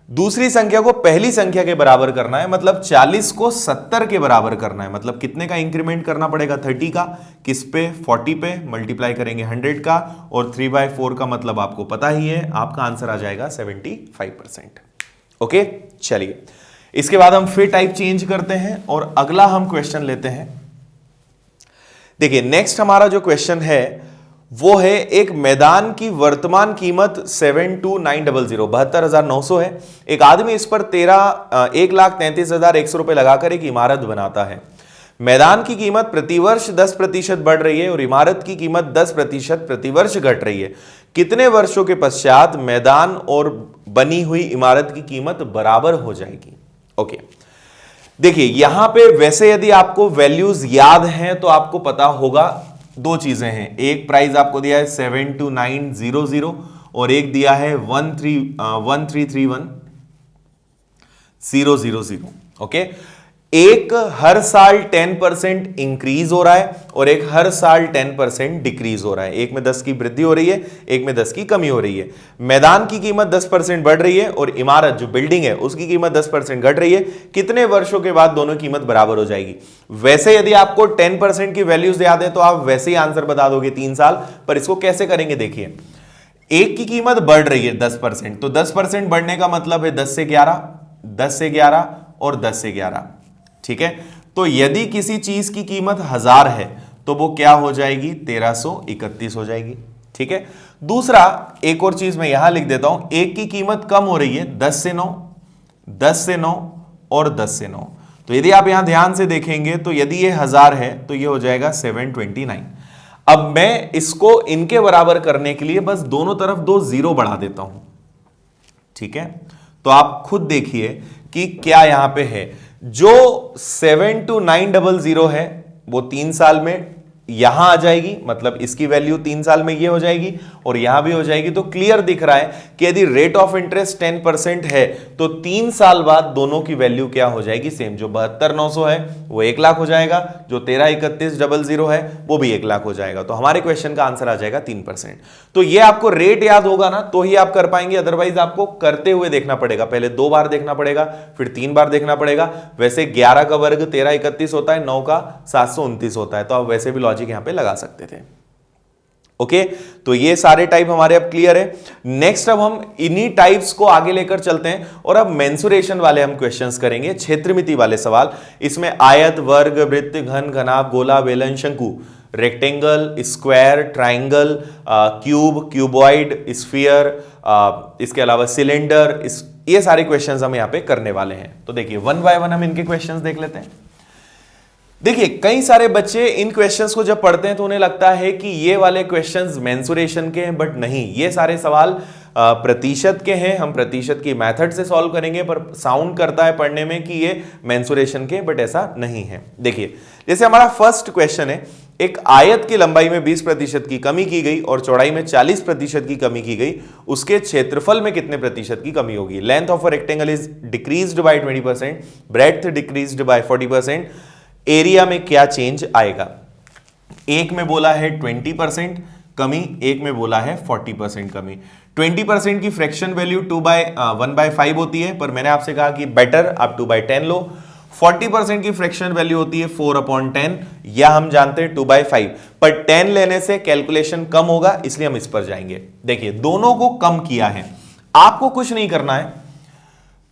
Speaker 1: दूसरी संख्या को पहली संख्या के बराबर करना है, मतलब 40 को 70 के बराबर करना है, मतलब कितने का इंक्रीमेंट करना पड़ेगा? 30 का। किस पे? 40 पे, मल्टीप्लाई करेंगे 100 का, और 3/4 का मतलब आपको पता ही है, आपका आंसर आ जाएगा 75%। ओके, चलिए इसके बाद हम फिर टाइप चेंज करते हैं और अगला हम क्वेश्चन लेते हैं। देखिए नेक्स्ट हमारा जो क्वेश्चन है वो है, एक मैदान की वर्तमान कीमत 72900 72,900 है। एक आदमी इस पर 1,33,100 रुपए लगाकर एक इमारत बनाता है। मैदान की कीमत प्रतिवर्ष 10% बढ़ रही है और इमारत की कीमत 10% प्रतिवर्ष घट रही है। कितने वर्षों के पश्चात मैदान और बनी हुई इमारत की कीमत बराबर हो जाएगी? ओके, देखिए यहां पे वैसे यदि आपको वैल्यूज याद हैं तो आपको पता होगा, दो चीजें हैं, एक प्राइस आपको दिया है 72900 और एक दिया है 13310000। ओके, एक हर साल 10% इंक्रीज हो रहा है और एक हर साल 10% डिक्रीज हो रहा है। एक में 10 की वृद्धि हो रही है, एक में 10 की कमी हो रही है। मैदान की कीमत 10% बढ़ रही है और इमारत जो बिल्डिंग है उसकी कीमत 10% घट रही है। कितने वर्षों के बाद दोनों कीमत बराबर हो जाएगी? वैसे यदि आपको 10% की वैल्यूज याद है तो आप वैसे ही आंसर बता दोगे 3 साल, पर इसको कैसे करेंगे देखिए। एक की कीमत बढ़ रही है 10%, तो 10% बढ़ने का मतलब है 10 से 11, 10 से 11 और 10 से 11। ठीक है, तो यदि किसी चीज की कीमत 1000 है तो वो क्या हो जाएगी? 1331 हो जाएगी। ठीक है, दूसरा एक और चीज मैं यहां लिख देता हूं, एक की कीमत कम हो रही है 10 से 9, 10 से 9 और 10 से 9। तो यदि आप यहां ध्यान से देखेंगे तो यदि ये 1000 है तो ये हो जाएगा 729। अब मैं इसको इनके बराबर करने के लिए बस दोनों तरफ 2 जीरो बढ़ा देता हूं। ठीक है, तो आप खुद देखिए कि क्या यहां पे है। जो 72900 है वो 3 साल में यहां आ जाएगी, मतलब इसकी वैल्यू 3 साल में ये हो जाएगी और यहां भी हो जाएगी। तो क्लियर दिख रहा है कि यदि रेट ऑफ इंटरेस्ट 10% है तो 3 साल बाद दोनों की वैल्यू क्या हो जाएगी? सेम। जो 72,900 है वो 1 लाख हो जाएगा, जो 1331,000 है वो भी 1 लाख हो जाएगा। तो हमारे क्वेश्चन का आंसर आ जाएगा 3%। तो ये आपको रेट याद होगा ना तो ही आप कर पाएंगे, अदरवाइज आपको करते हुए देखना पड़ेगा। पहले 2 बार देखना पड़ेगा, फिर 3 बार देखना पड़ेगा। वैसे 11 का वर्ग 1331 होता है, 9 का 729 होता है, तो आप वैसे भी लॉजिक यहां पे लगा सकते थे। ओके, तो ये सारे टाइप हमारे अब क्लियर है। नेक्स्ट अब हम इन्हीं टाइप्स को आगे लेकर चलते हैं और अब मेंसुरेशन वाले हम क्वेश्चंस करेंगे, क्षेत्रमिति वाले सवाल। इसमें आयत, वर्ग, वृत्त, घन, घनाभ, गोला, बेलन, शंकु, rectangle, square, triangle, cube, cuboid, sphere, इसके अलावा सिलेंडर, ये सारे क्वेश्चंस हम यहां पे करने वाले हैं। तो देखिए 1 बाय 1 हम इनके क्वेश्चंस देख लेते हैं। देखिए कई सारे बच्चे इन क्वेश्चंस को जब पढ़ते हैं तो उन्हें लगता है कि ये वाले क्वेश्चंस मेंसुरेशन के हैं, बट नहीं, ये सारे सवाल प्रतिशत के हैं। हम प्रतिशत की मेथड से सॉल्व करेंगे, पर साउंड करता है पढ़ने में कि ये मेंसुरेशन के, बट ऐसा नहीं है। देखिए जैसे हमारा फर्स्ट क्वेश्चन है, एक आयत की लंबाई में 20% की कमी की गई और चौड़ाई में 40% की कमी की गई, उसके क्षेत्रफल में कितने प्रतिशत की कमी होगी? Length of a rectangle is decreased bye 20%, breadth decreased bye 40%, area में क्या चेंज आएगा? एक में बोला है 20% कमी, एक में बोला है 40% कमी। 20% की फ्रैक्शन वैल्यू 1/5 होती है, पर मैंने आपसे कहा कि बेटर आप 2/10 लो। 40% की फ्रैक्शन वैल्यू होती है 4/10, या हम जानते हैं 2/5, पर 10 लेने से कैलकुलेशन कम होगा, इसलिए हम इस पर जाएंगे। देखिए दोनों को कम किया है, आपको कुछ नहीं करना है।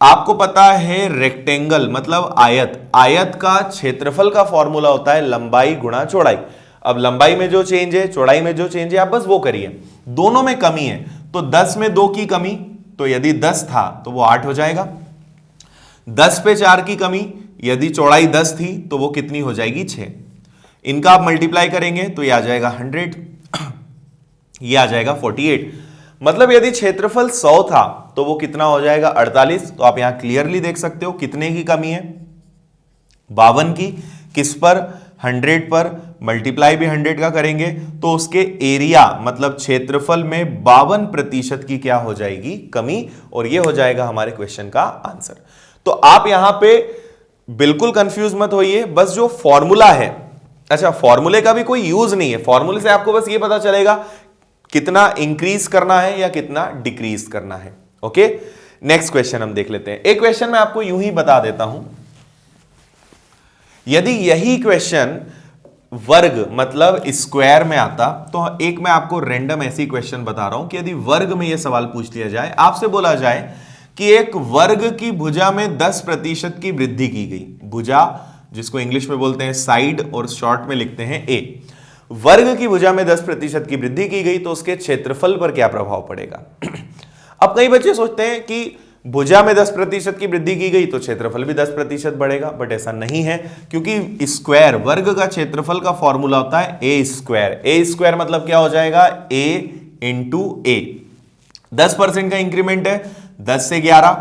Speaker 1: आपको पता है रेक्टेंगल मतलब आयत, आयत का क्षेत्रफल का फॉर्मूला होता है लंबाई गुणा चौड़ाई। अब लंबाई में जो चेंज है, चौड़ाई में जो चेंज है, आप बस वो करिए। दोनों में कमी है, तो 10 में 2 की कमी, तो यदि 10 था तो वो 8 हो जाएगा। 10 पे 4 की कमी, यदि चौड़ाई 10 थी तो वो कितनी हो जाएगी? 6। इनका आप मल्टीप्लाई करेंगे तो ये आ जाएगा 100, ये आ जाएगा 48। मतलब यदि क्षेत्रफल 100 था तो वो कितना हो जाएगा? 48। तो आप यहां क्लियरली देख सकते हो कितने की कमी है? 52 की। किस पर? 100 पर। मल्टीप्लाई भी 100 का करेंगे तो उसके एरिया मतलब क्षेत्रफल में 52% की क्या हो जाएगी? कमी, और ये हो जाएगा हमारे क्वेश्चन का आंसर। तो आप यहां पे बिल्कुल कंफ्यूज मत होइए, बस जो फॉर्मूला है, अच्छा फॉर्मूले का भी कोई यूज नहीं है, फॉर्मूले से आपको बस ये पता चलेगा कितना इंक्रीज करना है या कितना डिक्रीज करना है। ओके, नेक्स्ट क्वेश्चन हम देख लेते हैं। एक क्वेश्चन मैं आपको यूं ही बता देता हूं, यदि यही क्वेश्चन वर्ग मतलब स्क्वायर में आता, तो एक मैं आपको रैंडम ऐसी क्वेश्चन बता रहा हूं कि यदि वर्ग में यह सवाल पूछ लिया जाए, आपसे बोला जाए कि एक वर्ग की भुजा में 10% की वृद्धि की गई, भुजा जिसको इंग्लिश में बोलते हैं साइड और शॉर्ट में लिखते हैं ए, वर्ग की भुजा में 10% की वृद्धि की गई तो उसके क्षेत्रफल पर क्या प्रभाव पड़ेगा? अब कई बच्चे सोचते हैं कि भुजा में 10% की वृद्धि की गई तो क्षेत्रफल भी 10% बढ़ेगा, बट ऐसा नहीं है, क्योंकि स्क्वायर वर्ग का क्षेत्रफल का फॉर्मूला होता है ए स्क्वायर। ए स्क्वायर मतलब क्या हो जाएगा? ए इंटू ए। 10% का इंक्रीमेंट है 10 से 11,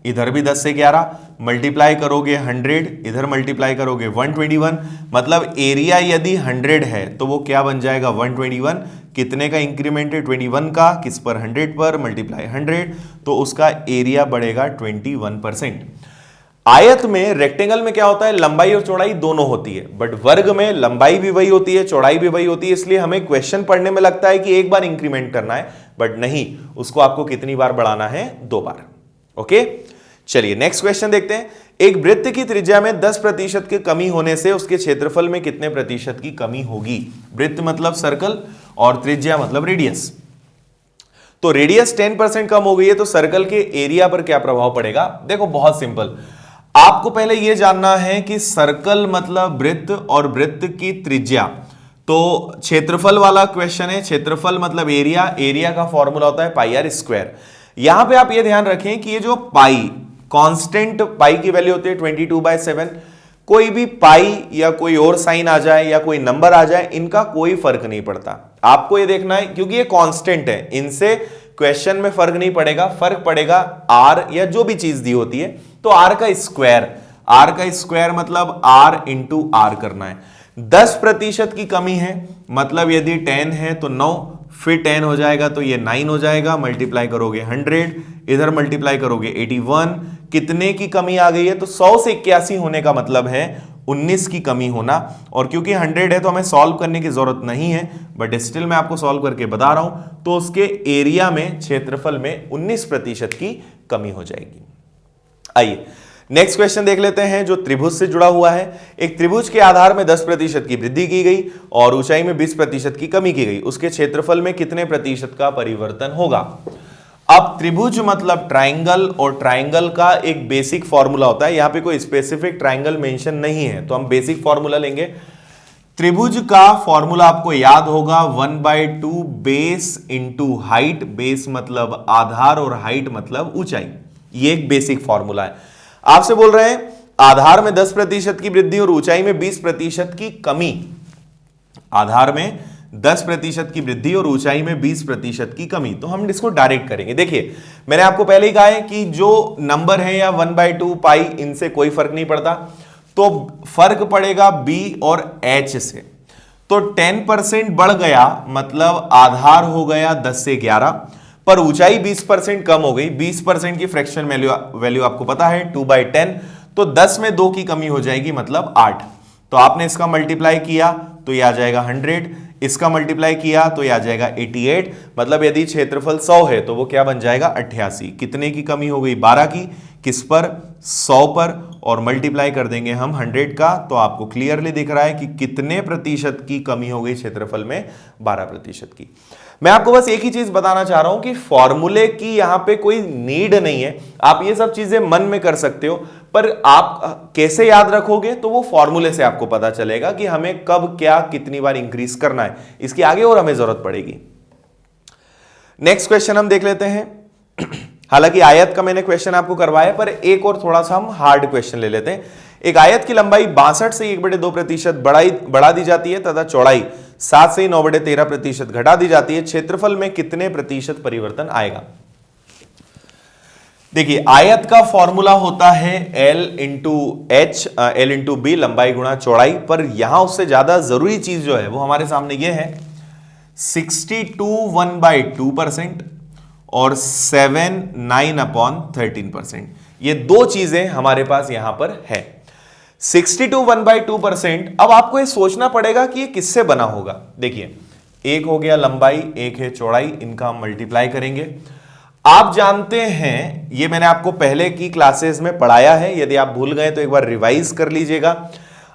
Speaker 1: इधर भी 10 से 11, मल्टीप्लाई करोगे 100, इधर मल्टीप्लाई करोगे 121, मतलब एरिया यदि 100 है तो वो क्या बन जाएगा 121। कितने का इंक्रीमेंट है 21 का, किस पर 100 पर, मल्टीप्लाई 100, तो उसका एरिया बढ़ेगा 21%। आयत में, रेक्टेंगल में क्या होता है, लंबाई और चौड़ाई दोनों होती है, बट वर्ग में लंबाई भी वही होती है, चौड़ाई भी वही होती है, इसलिए हमें क्वेश्चन पढ़ने में लगता है कि एक बार इंक्रीमेंट करना है, बट नहीं, उसको आपको कितनी बार बढ़ाना है, 2 बार। ओके, चलिए नेक्स्ट क्वेश्चन देखते हैं। एक वृत्त की त्रिज्या में 10% की कमी होने से उसके क्षेत्रफल में कितने प्रतिशत की कमी होगी। वृत्त मतलब सर्कल और त्रिज्या मतलब रेडियस। तो रेडियस 10% कम हो गई है तो सर्कल के एरिया पर क्या प्रभाव पड़ेगा। देखो बहुत सिंपल, आपको पहले यह जानना है कि सर्कल मतलब वृत्त और वृत्त की त्रिज्या। तो क्षेत्रफल वाला क्वेश्चन है, क्षेत्रफल मतलब एरिया, एरिया का फॉर्मूला होता है पाई आर स्क्वायर। यहां पे आप ये ध्यान रखें कि ये जो पाई, कांस्टेंट पाई की वैल्यू होती है 22/7। कोई भी पाई या कोई और साइन आ जाए या कोई नंबर आ जाए, इनका कोई फर्क नहीं पड़ता। आपको ये देखना है क्योंकि ये कांस्टेंट है, इनसे क्वेश्चन में फर्क नहीं पड़ेगा, फर्क पड़ेगा आर या जो भी चीज दी होती है। तो आर का स्क्वायर, आर का स्क्वायर मतलब आर इंटू आर करना है। 10% की कमी है, मतलब यदि 10 है तो 9, फिर 10 हो जाएगा तो ये 9 हो जाएगा, मल्टीप्लाई करोगे 100, इधर मल्टीप्लाई करोगे 81। कितने की कमी आ गई है, तो 100 से 81 होने का मतलब है 19 की कमी होना। और क्योंकि 100 है तो हमें सॉल्व करने की जरूरत नहीं है, बट स्टिल मैं आपको सॉल्व करके बता रहा हूं। तो उसके एरिया में, क्षेत्रफल में 19% की कमी हो जाएगी। आइए नेक्स्ट क्वेश्चन देख लेते हैं जो त्रिभुज से जुड़ा हुआ है। एक त्रिभुज के आधार में 10% की वृद्धि की गई और ऊंचाई में 20% की कमी की गई, उसके क्षेत्रफल में कितने प्रतिशत का परिवर्तन होगा। अब त्रिभुज मतलब ट्राइंगल, और ट्राइंगल का एक बेसिक फॉर्मूला होता है। यहां पे कोई स्पेसिफिक ट्राइंगल मेंशन नहीं है तो हम बेसिक फॉर्मूला लेंगे। त्रिभुज का फॉर्मूला आपको याद होगा 1/2 बेस इंटू हाइट। बेस मतलब आधार और हाइट मतलब ऊंचाई। ये एक बेसिक फॉर्मूला है। आपसे बोल रहे हैं आधार में 10% की वृद्धि और ऊंचाई में 20% की कमी। आधार में 10% की वृद्धि और ऊंचाई में 20% की कमी, तो हम इसको डायरेक्ट करेंगे। देखिए मैंने आपको पहले ही कहा है कि जो नंबर है या 1/2 पाई, इनसे कोई फर्क नहीं पड़ता, तो फर्क पड़ेगा b और h से। तो 10% बढ़ गया मतलब आधार हो गया 10 से 11, पर ऊंचाई 20% कम हो गई। 20% की फ्रैक्शन वैल्यू आपको पता है 2/10, तो 10 में 2 की कमी हो जाएगी मतलब 8। तो आपने इसका मल्टीप्लाई किया तो यह आ जाएगा 100, इसका मल्टीप्लाई किया तो यह आ जाएगा 88। मतलब यदि क्षेत्रफल 100 है तो वो क्या बन जाएगा 88। कितने की कमी हो गई 12 की, किस पर 100 पर, और मल्टीप्लाई कर देंगे हम 100 का, तो आपको क्लियरली दिख रहा है कि कितने प्रतिशत की कमी हो गई क्षेत्रफल में, 12% की। मैं आपको बस एक ही चीज बताना चाह रहा हूं कि फॉर्मूले की यहां पे कोई नीड नहीं है, आप ये सब चीजें मन में कर सकते हो, पर आप कैसे याद रखोगे तो वो फॉर्मूले से आपको पता चलेगा कि हमें कब क्या कितनी बार इंक्रीज करना है, इसकी आगे और हमें जरूरत पड़ेगी। नेक्स्ट क्वेश्चन हम देख लेते हैं। हालांकि आयत का मैंने क्वेश्चन आपको करवाया, पर एक और थोड़ा सा हम हार्ड क्वेश्चन ले लेते हैं। एक आयत की लंबाई 62 से 1/2% बढ़ा दी जाती है तथा चौड़ाई 7 से 9/13% घटा दी जाती है। क्षेत्रफल में कितने प्रतिशत परिवर्तन आएगा। देखिए आयत का फॉर्मूला होता है L इंटू बी, लंबाई गुणा चौड़ाई, पर यहां उससे ज्यादा जरूरी चीज जो है वो हमारे सामने ये है 62 1/2% और 7 9/13%। ये दो चीजें हमारे पास यहां पर है। 62 1/2%। अब आपको ये सोचना पड़ेगा कि ये किससे बना होगा। देखिए एक हो गया लंबाई, एक है चौड़ाई, इनका हम मल्टीप्लाई करेंगे। आप जानते हैं, ये मैंने आपको पहले की क्लासेस में पढ़ाया है, यदि आप भूल गए तो एक बार रिवाइज कर लीजिएगा।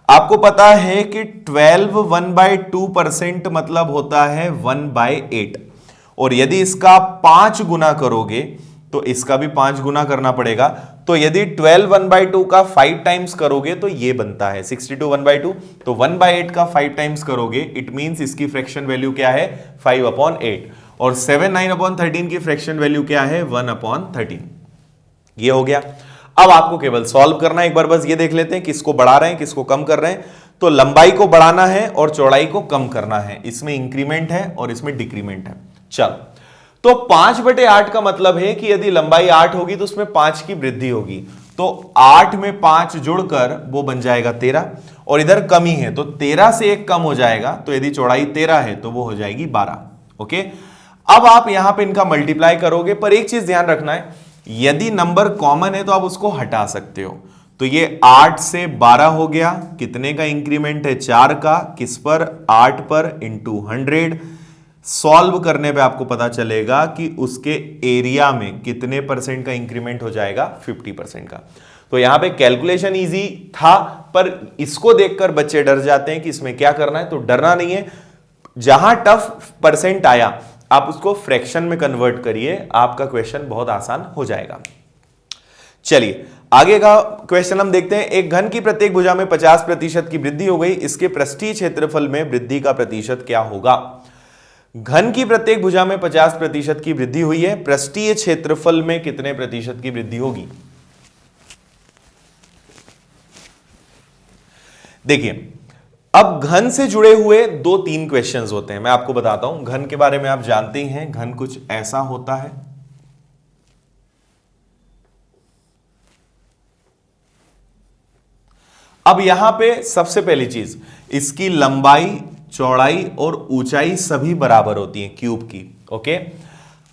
Speaker 1: आपको पता है कि 12 1/2% मतलब होता है 1/8, और यदि इसका 5 गुना करोगे तो इसका भी 5 गुना करना पड़ेगा। तो यदि 12 1/2 का 5 टाइम्स करोगे तो ये बनता है 62 1/2, तो 1/8 का 5 टाइम्स करोगे, इट मींस इसकी फ्रैक्शन वैल्यू क्या है 5/8, और 7 9/13 की फ्रैक्शन वैल्यू क्या है 1/13। ये हो गया। अब आपको केवल सॉल्व करना है। एक बार बस ये देख लेते हैं किसको बढ़ा रहे हैं किसको कम कर रहे हैं। तो लंबाई को बढ़ाना है और चौड़ाई को कम करना है, इसमें इंक्रीमेंट है और इसमें डिक्रीमेंट है। चलो, तो 5/8 का मतलब है कि यदि लंबाई 8 होगी तो उसमें 5 की वृद्धि होगी, तो 8 में 5 जुड़कर वो बन जाएगा 13, और इधर कमी है तो 13 से 1 कम हो जाएगा, तो यदि चौड़ाई 13 है तो वो हो जाएगी 12। ओके, अब आप यहां पे इनका मल्टीप्लाई करोगे, पर एक चीज ध्यान रखना है, यदि नंबर कॉमन है तो आप उसको हटा सकते हो। तो ये 8 से 12 हो गया, कितने का इंक्रीमेंट है? 4 का, किस पर? 8 पर इंटू 100। सॉल्व करने पे आपको पता चलेगा कि उसके एरिया में कितने परसेंट का इंक्रीमेंट हो जाएगा? 50% का। तो यहां पे कैलकुलेशन इजी था, पर इसको देखकर बच्चे डर जाते हैं कि इसमें क्या करना है। तो डरना नहीं है, जहां टफ परसेंट आया आप उसको फ्रैक्शन में कन्वर्ट करिए, आपका क्वेश्चन बहुत आसान हो जाएगा। चलिए आगे का क्वेश्चन हम देखते हैं। एक घन की प्रत्येक भुजा में 50% की वृद्धि हो गई, इसके पृष्ठीय क्षेत्रफल में वृद्धि का प्रतिशत क्या होगा? घन की प्रत्येक भुजा में 50% की वृद्धि हुई है, पृष्ठीय क्षेत्रफल में कितने प्रतिशत की वृद्धि होगी? देखिए, अब घन से जुड़े हुए 2-3 क्वेश्चंस होते हैं, मैं आपको बताता हूं। घन के बारे में आप जानते ही हैं, घन कुछ ऐसा होता है। अब यहां पे सबसे पहली चीज, इसकी लंबाई, चौड़ाई और ऊंचाई सभी बराबर होती है क्यूब की। ओके,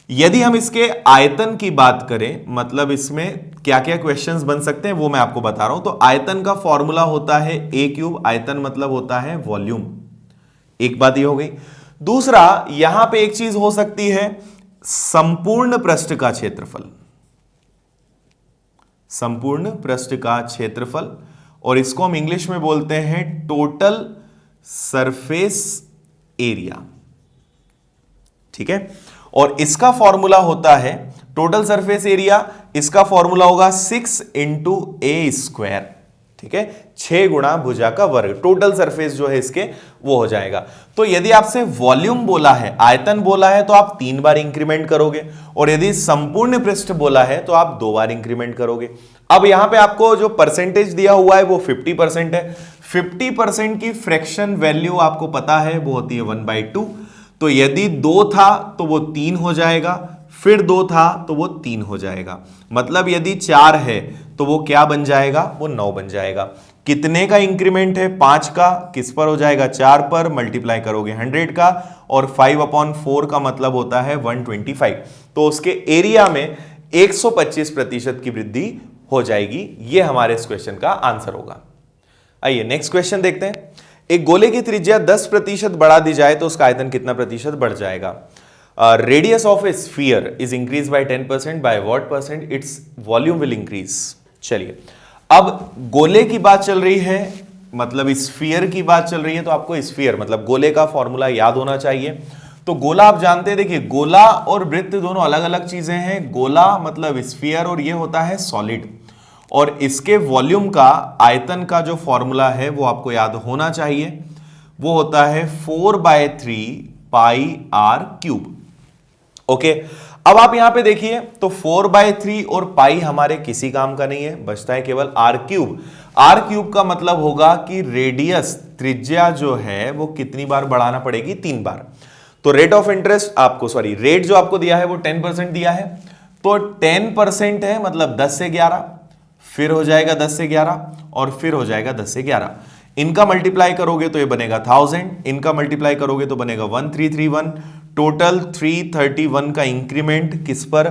Speaker 1: यदि हम इसके आयतन की बात करें, मतलब इसमें क्या क्या क्वेश्चंस बन सकते हैं वो मैं आपको बता रहा हूं। तो आयतन का फॉर्मूला होता है ए क्यूब, आयतन मतलब होता है वॉल्यूम। एक बात ये हो गई। दूसरा, यहां पे एक चीज हो सकती है, संपूर्ण पृष्ठ का क्षेत्रफल, संपूर्ण पृष्ठ का क्षेत्रफल, और इसको हम इंग्लिश में बोलते हैं टोटल सरफेस एरिया। ठीक है, और इसका फॉर्मूला होता है टोटल सरफेस एरिया, इसका फॉर्मूला होगा 6 इंटू ए स्क्वायर। ठीक है, 6 गुणा भुजा का वर्ग, टोटल सरफेस जो है इसके वो हो जाएगा। तो यदि आपसे वॉल्यूम बोला है, आयतन बोला है, तो आप 3 बार इंक्रीमेंट करोगे, और यदि संपूर्ण पृष्ठ बोला है तो आप 2 बार इंक्रीमेंट करोगे। अब यहां पे आपको जो परसेंटेज दिया हुआ है वो 50% है। 50% की फ्रैक्शन वैल्यू आपको पता है वो होती है 1/2। तो यदि 2 था तो वो 3 हो जाएगा, फिर 2 था तो वो 3 हो जाएगा। मतलब यदि 4 है तो वो क्या बन जाएगा? वो 9 बन जाएगा। कितने का इंक्रीमेंट है? 5 का, किस पर हो जाएगा? 4 पर, मल्टीप्लाई करोगे 100 का, और 5/4 का मतलब होता है 125। तो उसके एरिया में 125% की वृद्धि हो जाएगी। ये हमारे इस क्वेश्चन का आंसर होगा। आइए नेक्स्ट क्वेश्चन देखते हैं। एक गोले की त्रिज्या 10% बढ़ा दी जाए तो उसका आयतन कितना प्रतिशत बढ़ जाएगा? Radius of A sphere is increase bye 10%, by what percent its volume will increase? चलिए, अब गोले की बात चल रही है, मतलब स्फीयर की बात चल रही है, तो आपको स्फीयर मतलब गोले का फॉर्मूला याद होना चाहिए। तो गोला आप जानते हैं, देखिए गोला और वृत्त दोनों अलग अलग चीजें हैं। गोला मतलब स्फीयर, और ये होता है सॉलिड, और इसके वॉल्यूम का, आयतन का जो फॉर्मूला है वो आपको याद होना चाहिए, वो होता है 4/3 पाई आर क्यूब। ओके, अब आप यहां पे देखिए, तो 4/3 और पाई हमारे किसी काम का नहीं है, बचता है केवल आर क्यूब। आर क्यूब का मतलब होगा कि रेडियस, त्रिज्या जो है वो कितनी बार बढ़ाना पड़ेगी? 3 बार। तो रेट ऑफ इंटरेस्ट आपको, सॉरी रेट जो आपको दिया है वो 10% दिया है, तो 10% है मतलब 10 से 11, फिर हो जाएगा 10 से 11, और फिर हो जाएगा 10 से 11। इनका मल्टीप्लाई करोगे तो ये बनेगा 1000, इनका मल्टीप्लाई करोगे तो बनेगा 1331। टोटल 331 का इंक्रीमेंट किस पर?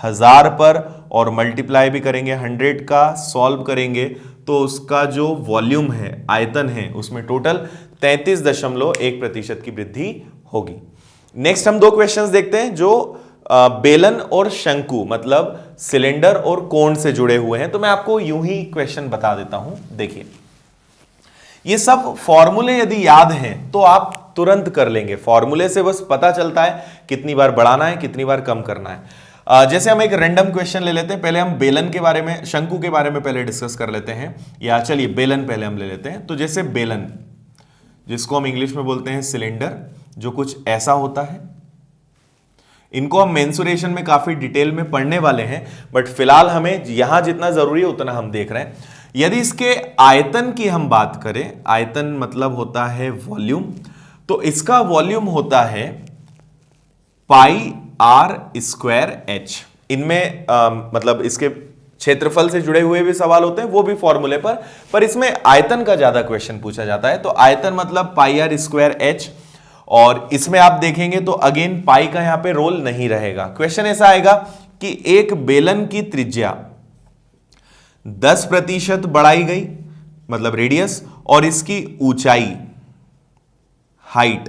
Speaker 1: 1000 पर, और मल्टीप्लाई भी करेंगे 100 का, सॉल्व करेंगे तो उसका जो वॉल्यूम है, आयतन है, उसमें टोटल 33.1% की वृद्धि होगी। नेक्स्ट हम 2 क्वेश्चंस देखते हैं जो बेलन और शंकु मतलब सिलेंडर और कोण से जुड़े हुए हैं। तो मैं आपको यूं ही क्वेश्चन बता देता हूं। देखिए, ये सब फॉर्मूले यदि याद हैं तो आप तुरंत कर लेंगे। फॉर्मूले से बस पता चलता है कितनी बार बढ़ाना है, कितनी बार कम करना है। जैसे हम एक रैंडम क्वेश्चन ले लेते हैं। पहले हम बेलन के बारे में, शंकु के बारे में पहले डिस्कस कर लेते हैं, या चलिए बेलन पहले हम ले लेते हैं। तो जैसे बेलन, जिसको हम इंग्लिश में बोलते हैं सिलेंडर, जो कुछ ऐसा होता है, इनको हम मेंसुरेशन में काफी डिटेल में पढ़ने वाले हैं, बट फिलहाल हमें यहां जितना जरूरी है उतना हम देख रहे हैं। यदि इसके आयतन की हम बात करें, आयतन मतलब होता है वॉल्यूम, तो इसका वॉल्यूम होता है पाई आर स्क्वायर एच। इनमें मतलब इसके क्षेत्रफल से जुड़े हुए भी सवाल होते हैं, वो भी फॉर्मूले पर इसमें आयतन का ज्यादा क्वेश्चन पूछा जाता है। तो आयतन मतलब पाई आर स्क्वायर एच, और इसमें आप देखेंगे तो अगेन पाई का यहां पे रोल नहीं रहेगा। क्वेश्चन ऐसा आएगा कि एक बेलन की त्रिज्या 10% बढ़ाई गई, मतलब रेडियस, और इसकी ऊंचाई हाइट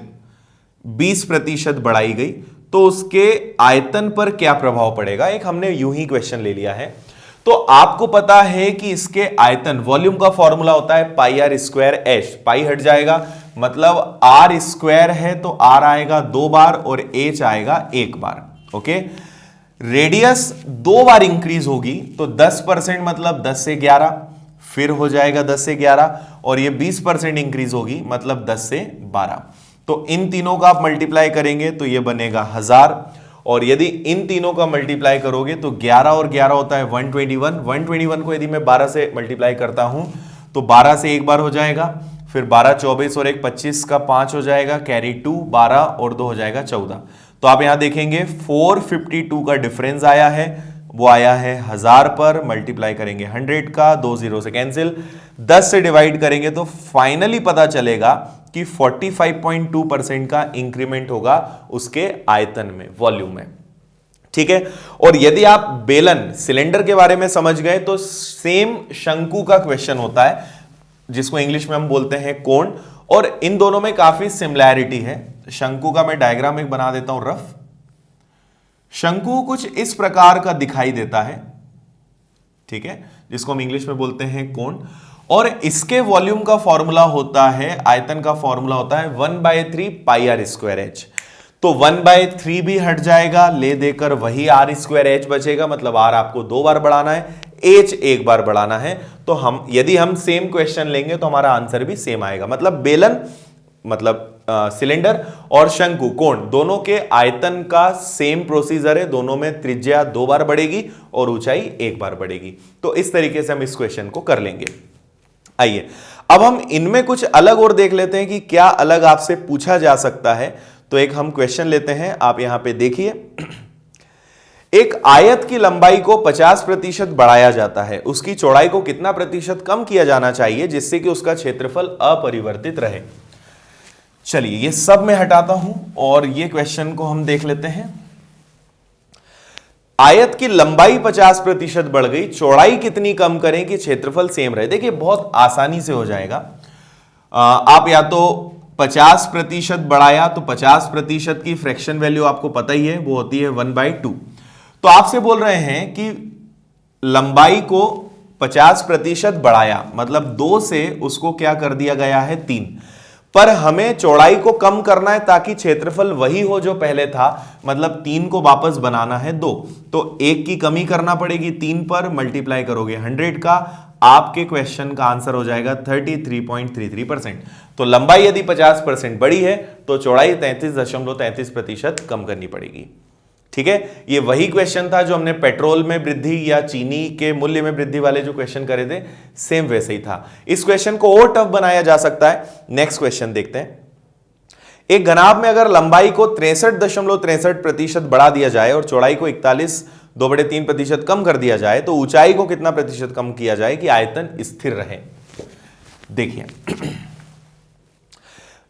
Speaker 1: 20% बढ़ाई गई, तो उसके आयतन पर क्या प्रभाव पड़ेगा। एक हमने यूं ही क्वेश्चन ले लिया है। तो आपको पता है कि इसके आयतन, वॉल्यूम का फॉर्मूला होता है पाई आर स्क्वायर एच, पाई हट जाएगा, मतलब आर स्क्वायर है तो आर आएगा 2 बार और एच आएगा 1 बार। ओके, रेडियस 2 बार इंक्रीज होगी तो 10% मतलब 10 से 11, फिर हो जाएगा 10 से 11, और ये 20% इंक्रीज होगी मतलब 10 से 12। तो इन तीनों का आप मल्टीप्लाई करेंगे तो ये बनेगा 1000, और यदि इन तीनों का मल्टीप्लाई करोगे तो 11 और 11 होता है 121। 121 को यदि मैं 12 से मल्टीप्लाई करता हूं तो 12 से 1 बार हो जाएगा, फिर 12 24 और 1 25 का 5 हो जाएगा, कैरी 2 12 और 2 हो जाएगा 14। तो आप यहां देखेंगे 452 का डिफरेंस आया है, वो आया है 1000 पर। मल्टीप्लाई करेंगे 100 का, 2 0 से कैंसिल, 10 से डिवाइड करेंगे तो फाइनली पता चलेगा कि 45.2% का इंक्रीमेंट होगा उसके आयतन में, वॉल्यूम में। ठीक है, और यदि आप बेलन, सिलेंडर के बारे में समझ गए तो सेम शंकु का क्वेश्चन होता है, जिसको इंग्लिश में हम बोलते हैं कोण, और इन दोनों में काफी सिमिलैरिटी है। शंकु का मैं डायग्राम एक बना देता हूं रफ। शंकु कुछ इस प्रकार का दिखाई देता है, ठीक है, जिसको हम इंग्लिश में बोलते हैं कोण, और इसके वॉल्यूम का फॉर्मूला होता है, आयतन का फॉर्मूला होता है 1/3 पाई आर स्क्वायर एच। तो 1/3 भी हट जाएगा, ले देकर वही आर स्क्वायर एच बचेगा, मतलब आर आपको 2 बार बढ़ाना है, एच 1 बार बढ़ाना है। तो हम यदि हम सेम क्वेश्चन लेंगे तो हमारा आंसर भी सेम आएगा। मतलब बेलन, मतलब सिलेंडर, और शंकु कोण, दोनों के आयतन का सेम प्रोसीजर है, दोनों में त्रिज्या 2 बार बढ़ेगी और ऊंचाई 1 बार बढ़ेगी। तो इस तरीके से हम इस क्वेश्चन को कर लेंगे। आइए अब हम इनमें कुछ अलग और देख लेते हैं कि क्या अलग आपसे पूछा जा सकता है। तो एक हम क्वेश्चन लेते हैं, आप यहां पे देखिए। एक आयत की लंबाई को 50% बढ़ाया जाता है, उसकी चौड़ाई को कितना प्रतिशत कम किया जाना चाहिए जिससे कि उसका क्षेत्रफल अपरिवर्तित रहे। चलिए ये सब मैं हटाता हूं और ये क्वेश्चन को हम देख लेते हैं। आयत की लंबाई 50% बढ़ गई, चौड़ाई कितनी कम करें कि क्षेत्रफल सेम रहे। देखिए बहुत आसानी से हो जाएगा। आप या तो 50% बढ़ाया तो 50% की फ्रैक्शन वैल्यू आपको पता ही है, वो होती है 1/2। तो आपसे बोल रहे हैं कि लंबाई को 50% बढ़ाया, मतलब 2 से उसको क्या कर दिया गया है 3, पर हमें चौड़ाई को कम करना है ताकि क्षेत्रफल वही हो जो पहले था, मतलब 3 को वापस बनाना है 2, तो 1 की कमी करना पड़ेगी 3 पर, मल्टीप्लाई करोगे 100 का, आपके क्वेश्चन का आंसर हो जाएगा 33.33%। तो लंबाई यदि 50% बड़ी है तो चौड़ाई 33.33% कम करनी पड़ेगी। ठीक है, ये वही क्वेश्चन था जो हमने पेट्रोल में वृद्धि या चीनी के मूल्य में वृद्धि वाले जो क्वेश्चन करे थे, सेम वैसे ही था। इस क्वेश्चन को और टफ बनाया जा सकता है। नेक्स्ट क्वेश्चन देखते हैं। एक घनाभ में अगर लंबाई को 63.63% बढ़ा दिया जाए और चौड़ाई को 41/2/3% कम कर दिया जाए तो ऊंचाई को कितना प्रतिशत कम किया जाए कि आयतन स्थिर रहे। देखिए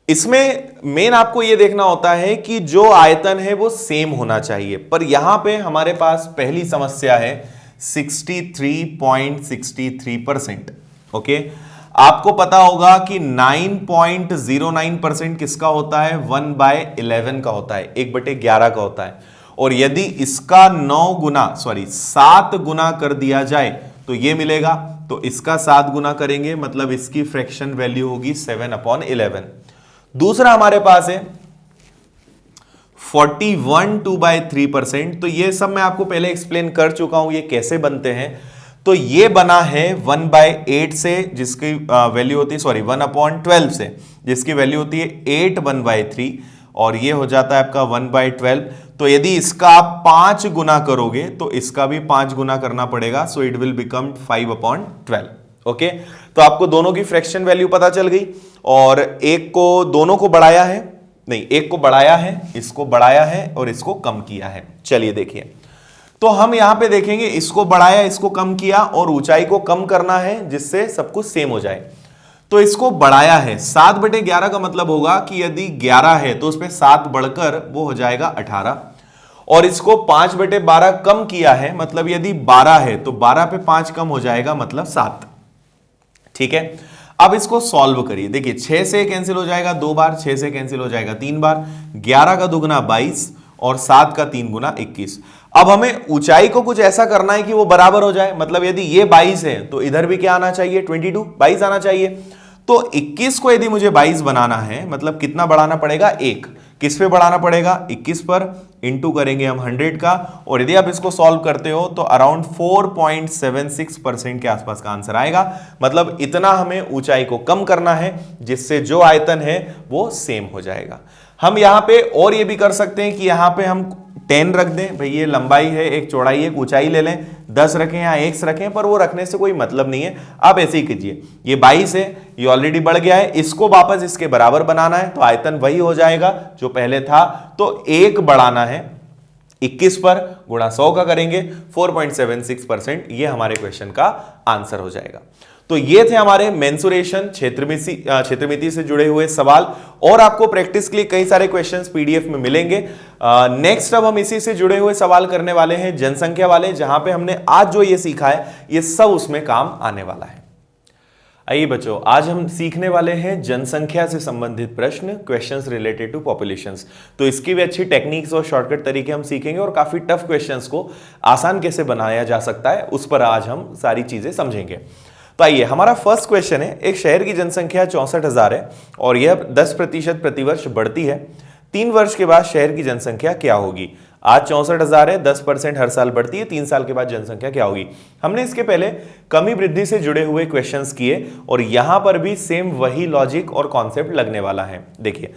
Speaker 1: इसमें मेन आपको यह देखना होता है कि जो आयतन है वो सेम होना चाहिए, पर यहां पे हमारे पास पहली समस्या है 63.63%। ओके, आपको पता होगा कि 9.09% किसका होता है, 1/11 का होता है, 1/11 का होता है। और यदि इसका 7 गुना कर दिया जाए तो ये मिलेगा, तो इसका 7 गुना करेंगे, मतलब इसकी फ्रैक्शन वैल्यू होगी 7/11। दूसरा हमारे पास है 41 2/3%। तो ये सब मैं आपको पहले एक्सप्लेन कर चुका हूं, ये कैसे बनते हैं। तो ये बना है 1/8 से, जिसकी वैल्यू होती है 1/12 से, जिसकी वैल्यू होती है 8 1/3, और ये हो जाता है आपका 1/12। तो यदि इसका आप 5 गुना करोगे तो इसका भी 5 गुना करना पड़ेगा, so it will become 5/12। Okay, तो आपको दोनों की फ्रैक्शन वैल्यू पता चल गई, और एक को, दोनों को बढ़ाया है, नहीं एक को बढ़ाया है, इसको बढ़ाया है और इसको कम किया है। चलिए देखिए, तो हम यहां पे देखेंगे इसको बढ़ाया, इसको कम किया और ऊंचाई को कम करना है जिससे सब कुछ सेम हो जाए। तो इसको बढ़ाया है 7/11 का मतलब होगा कि यदि 11 है तो उस पर 7 बढ़कर वो हो जाएगा 18, और इसको 5/12 कम किया है मतलब यदि 12 है तो 12 पे 5 कम हो जाएगा मतलब 7। ठीक है, अब इसको सॉल्व करिए। देखिए 6 से कैंसिल हो जाएगा 2 बार, 6 से कैंसिल हो जाएगा 3 बार, 11 का दुगना 22 और 7 का 3 गुना 21। अब हमें ऊंचाई को कुछ ऐसा करना है कि वो बराबर हो जाए, मतलब यदि ये 22 है तो इधर भी क्या आना चाहिए 22 आना चाहिए। तो 21 को यदि मुझे 22 बनाना है मतलब कितना बढ़ाना पड़ेगा 1। किस पे बढ़ाना पड़ेगा 21 पर, इंटू करेंगे हम 100 का, और यदि आप इसको सॉल्व करते हो तो अराउंड 4.76% के आसपास का आंसर आएगा। मतलब इतना हमें ऊंचाई को कम करना है जिससे जो आयतन है वो सेम हो जाएगा। हम यहां पे और ये भी कर सकते हैं कि यहां पे हम 10 रख दें, भाई ये लंबाई है, एक चौड़ाई है, एक ऊंचाई ले लें, 10 रखें या x रखें, पर वो रखने से कोई मतलब नहीं है। आप ऐसे ही कीजिए, ये 22 है, ये ऑलरेडी बढ़ गया है, इसको वापस इसके बराबर बनाना है तो आयतन वही हो जाएगा जो पहले था। तो 1 बढ़ाना है 21 पर, गुणा 100 का करेंगे, 4.76% ये हमारे क्वेश्चन का आंसर हो जाएगा। तो ये थे हमारे मेंसुरेशन क्षेत्रमिति से जुड़े हुए सवाल, और आपको प्रैक्टिस के लिए कई सारे क्वेश्चंस पीडीएफ में मिलेंगे। नेक्स्ट अब हम इसी से जुड़े हुए सवाल करने वाले हैं जनसंख्या वाले, जहां पे हमने आज जो ये सीखा है ये सब उसमें काम आने वाला है। आइए बच्चों, आज हम सीखने वाले हैं जनसंख्या से संबंधित प्रश्न, क्वेश्चंस रिलेटेड टू पॉपुलेशंस। तो इसकी भी अच्छी टेक्निक्स और शॉर्टकट तरीके हम सीखेंगे, और काफी टफ क्वेश्चंस को आसान कैसे बनाया जा सकता है उस पर आज हम सारी चीजें समझेंगे। तो आइए, हमारा फर्स्ट क्वेश्चन है, एक शहर की जनसंख्या 64,000 है और यह 10% प्रतिवर्ष बढ़ती है। 3 वर्ष के बाद शहर की जनसंख्या क्या होगी? आज 64,000 है, 10% हर साल बढ़ती है, 3 साल के बाद जनसंख्या क्या होगी? हमने इसके पहले कमी वृद्धि से जुड़े हुए क्वेश्चंस किए, और यहां पर भी सेम वही लॉजिक और कॉन्सेप्ट लगने वाला है। देखिए,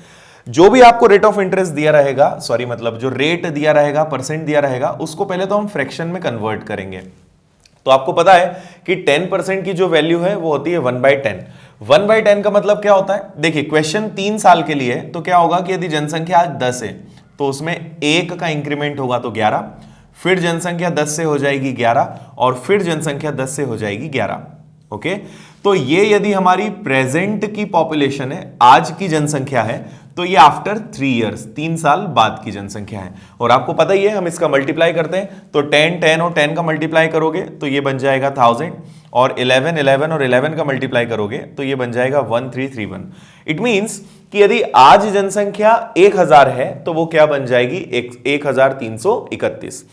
Speaker 1: जो भी आपको रेट ऑफ इंटरेस्ट दिया रहेगा, मतलब जो रेट दिया रहेगा, परसेंट दिया रहेगा, उसको पहले तो हम फ्रैक्शन में कन्वर्ट करेंगे। तो आपको पता है कि 10% की जो वैल्यू है वो होती है 1/10। 1/10 का मतलब क्या होता है? देखिए, क्वेश्चन 3 साल के लिए, तो क्या होगा कि यदि जनसंख्या आज 10 है तो उसमें 1 का इंक्रीमेंट होगा तो 11, फिर जनसंख्या 10 से हो जाएगी 11, और फिर जनसंख्या 10 से हो जाएगी 11। ओके, तो ये यदि हमारी प्रेजेंट की पॉपुलेशन है, आज की जनसंख्या है, तो ये आफ्टर 3 इयर्स, 3 साल बाद की जनसंख्या है। और आपको पता ही है, हम इसका मल्टीप्लाई करते हैं तो 10 10 और 10 का मल्टीप्लाई करोगे तो ये बन जाएगा 1000, और 11 11 और 11 का मल्टीप्लाई करोगे तो ये बन जाएगा 1331। इट मींस कि यदि आज जनसंख्या 1000 है तो वो क्या बन जाएगी 1331।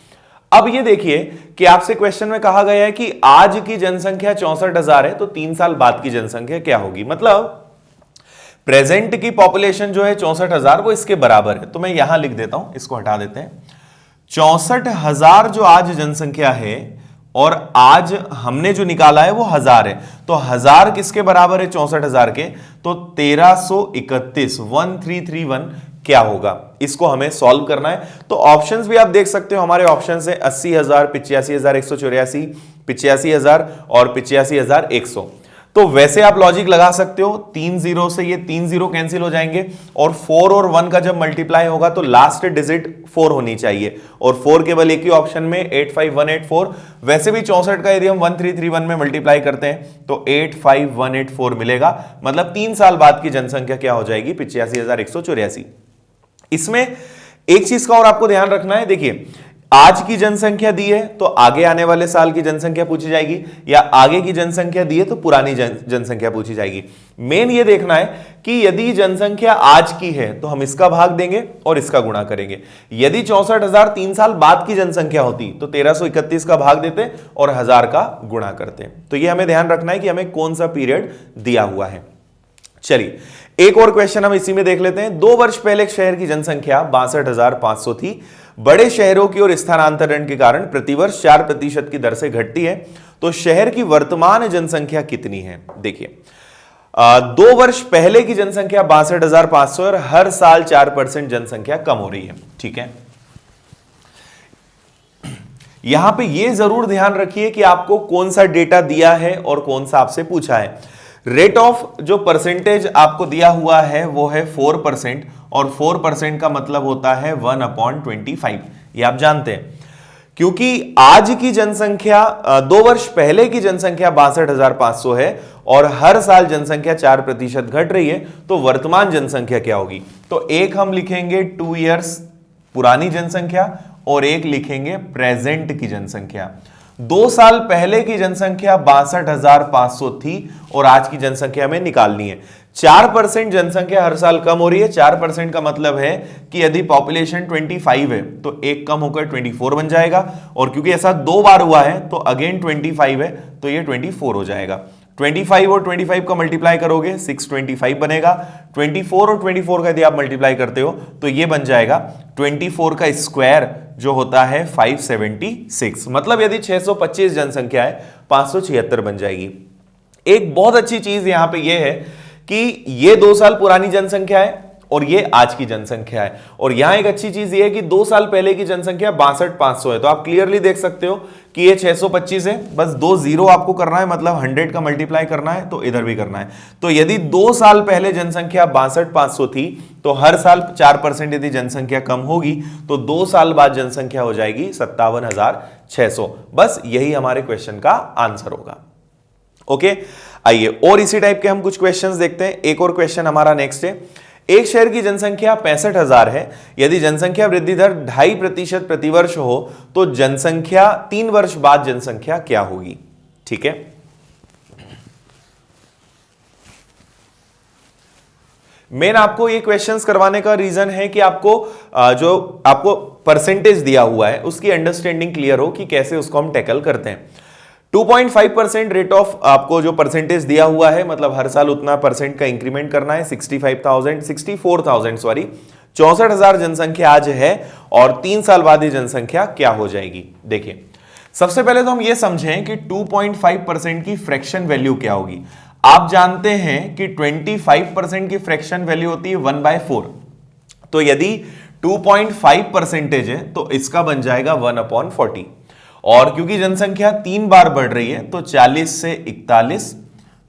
Speaker 1: अब ये देखिए कि आपसे क्वेश्चन में कहा गया है कि आज की जनसंख्या 64,000 है, तो 3 साल बाद की जनसंख्या क्या होगी? मतलब प्रेजेंट की पॉपुलेशन जो है 64,000 वो इसके बराबर है। तो मैं यहां लिख देता हूं, इसको हटा देते हैं। 64,000 जो आज जनसंख्या है और आज हमने जो निकाला है वो 1000 है, तो 1000 किसके बराबर है 64,000 के? तो 1331 क्या होगा? इसको हमें सॉल्व करना है। तो ऑप्शंस भी आप देख सकते हो, हमारे ऑप्शंस है 80,000, 85,184, 85,000 और 85,100। तो वैसे आप लॉजिक लगा सकते हो, 3 0 से ये 3 0 कैंसिल हो जाएंगे, और 4 और 1 का जब मल्टीप्लाई होगा तो लास्ट डिजिट 4 होनी चाहिए, और 4 केवल एक ही ऑप्शन में 85184। वैसे भी 64 का यदि हम 1331 में मल्टीप्लाई करते हैं तो 85184 मिलेगा। मतलब 3 साल बाद की जनसंख्या क्या हो जाएगी? 85,184। इसमें एक चीज का और आपको ध्यान रखना है, देखिए आज की जनसंख्या दी है तो आगे आने वाले साल की जनसंख्या पूछी जाएगी, या आगे की जनसंख्या दी है तो पुरानी जनसंख्या पूछी जाएगी। मेन ये देखना है कि यदि जनसंख्या आज की है तो हम इसका भाग देंगे और इसका गुणा करेंगे। यदि 64,000 3 साल बाद की जनसंख्या होती तो 1331 का भाग देते और 1000 का गुणा करते। तो ये हमें ध्यान रखना है कि हमें कौन सा पीरियड दिया हुआ है। चलिए, एक और क्वेश्चन हम इसी में देख लेते हैं। 2 वर्ष पहले एक शहर की जनसंख्या 62,500 थी। बड़े शहरों की ओर स्थानांतरण के कारण प्रतिवर्ष 4% की दर से घटती है, तो शहर की वर्तमान जनसंख्या कितनी है? देखिए, 2 वर्ष पहले की जनसंख्या 62,500 और हर साल 4% जनसंख्या कम हो रही है। ठीक है, यहां पे ये जरूर ध्यान रखिए कि आपको कौन सा डेटा दिया है और कौन सा आपसे पूछा है। रेट ऑफ जो परसेंटेज आपको दिया हुआ है वो है 4%, और 4% का मतलब होता है 1/25। ये आप जानते हैं। क्योंकि आज की जनसंख्या 2 वर्ष पहले की जनसंख्या 62,500 है और हर साल जनसंख्या 4% घट रही है, तो वर्तमान जनसंख्या क्या होगी? तो एक हम लिखेंगे 2 इयर्स पुरानी जनसंख्या और एक लिखेंगे प्रेजेंट की जनसंख्या। 2 साल पहले की जनसंख्या 62,500 थी और आज की जनसंख्या में निकालनी है। 4% जनसंख्या हर साल कम हो रही है। 4% का मतलब है कि यदि पॉपुलेशन 25 है तो एक कम होकर 24 बन जाएगा, और क्योंकि ऐसा 2 बार हुआ है तो अगेन 25 है तो ये 24 हो जाएगा। 25 और 25 का मल्टीप्लाई करोगे 625 बनेगा। 24 और 24 का यदि आप मल्टीप्लाई करते हो तो ये बन जाएगा 24 का स्क्वायर जो होता है 576। मतलब यदि 625 जनसंख्या है 576 बन जाएगी। एक बहुत अच्छी चीज यहां पे ये है कि ये 2 साल पुरानी जनसंख्या है और ये आज की जनसंख्या है, और यहां एक अच्छी चीज ये है कि 2 साल पहले की जनसंख्या 62,500 है, तो आप क्लियरली देख सकते हो कि ये 625 है। बस 2 जीरो आपको करना है, मतलब 100 का मल्टीप्लाई करना है तो इधर भी करना है। तो यदि 2 साल पहले जनसंख्या 62,500 थी तो हर साल 4% यदि जनसंख्या कम होगी तो 2 साल बाद जनसंख्या हो जाएगी 57,600। बस यही हमारे क्वेश्चन का आंसर होगा। ओके, आइए और इसी टाइप के हम कुछ क्वेश्चंस देखते हैं। एक और क्वेश्चन हमारा नेक्स्ट है। एक शहर की जनसंख्या 65,000 है। यदि जनसंख्या वृद्धि दर 2.5% प्रतिवर्ष हो तो जनसंख्या 3 वर्ष बाद जनसंख्या क्या होगी? ठीक है, मेन आपको ये क्वेश्चंस करवाने का रीजन है कि आपको जो आपको परसेंटेज दिया हुआ है उसकी अंडरस्टैंडिंग क्लियर हो कि कैसे उसको हम टैकल करते हैं। 2.5% रेट ऑफ आपको जो परसेंटेज दिया हुआ है, मतलब हर साल उतना परसेंट का इंक्रीमेंट करना है। 64,000 सॉरी 64,000 जनसंख्या आज है और 3 साल बाद ये जनसंख्या क्या हो जाएगी? देखिए, सबसे पहले तो हम ये समझें कि 2.5% की फ्रैक्शन वैल्यू क्या होगी। आप जानते हैं कि 25% की फ्रैक्शन वैल्यू होती है 1/4, तो यदि 2.5% है तो इसका बन जाएगा 1/40, और क्योंकि जनसंख्या 3 बार बढ़ रही है तो 40 से 41,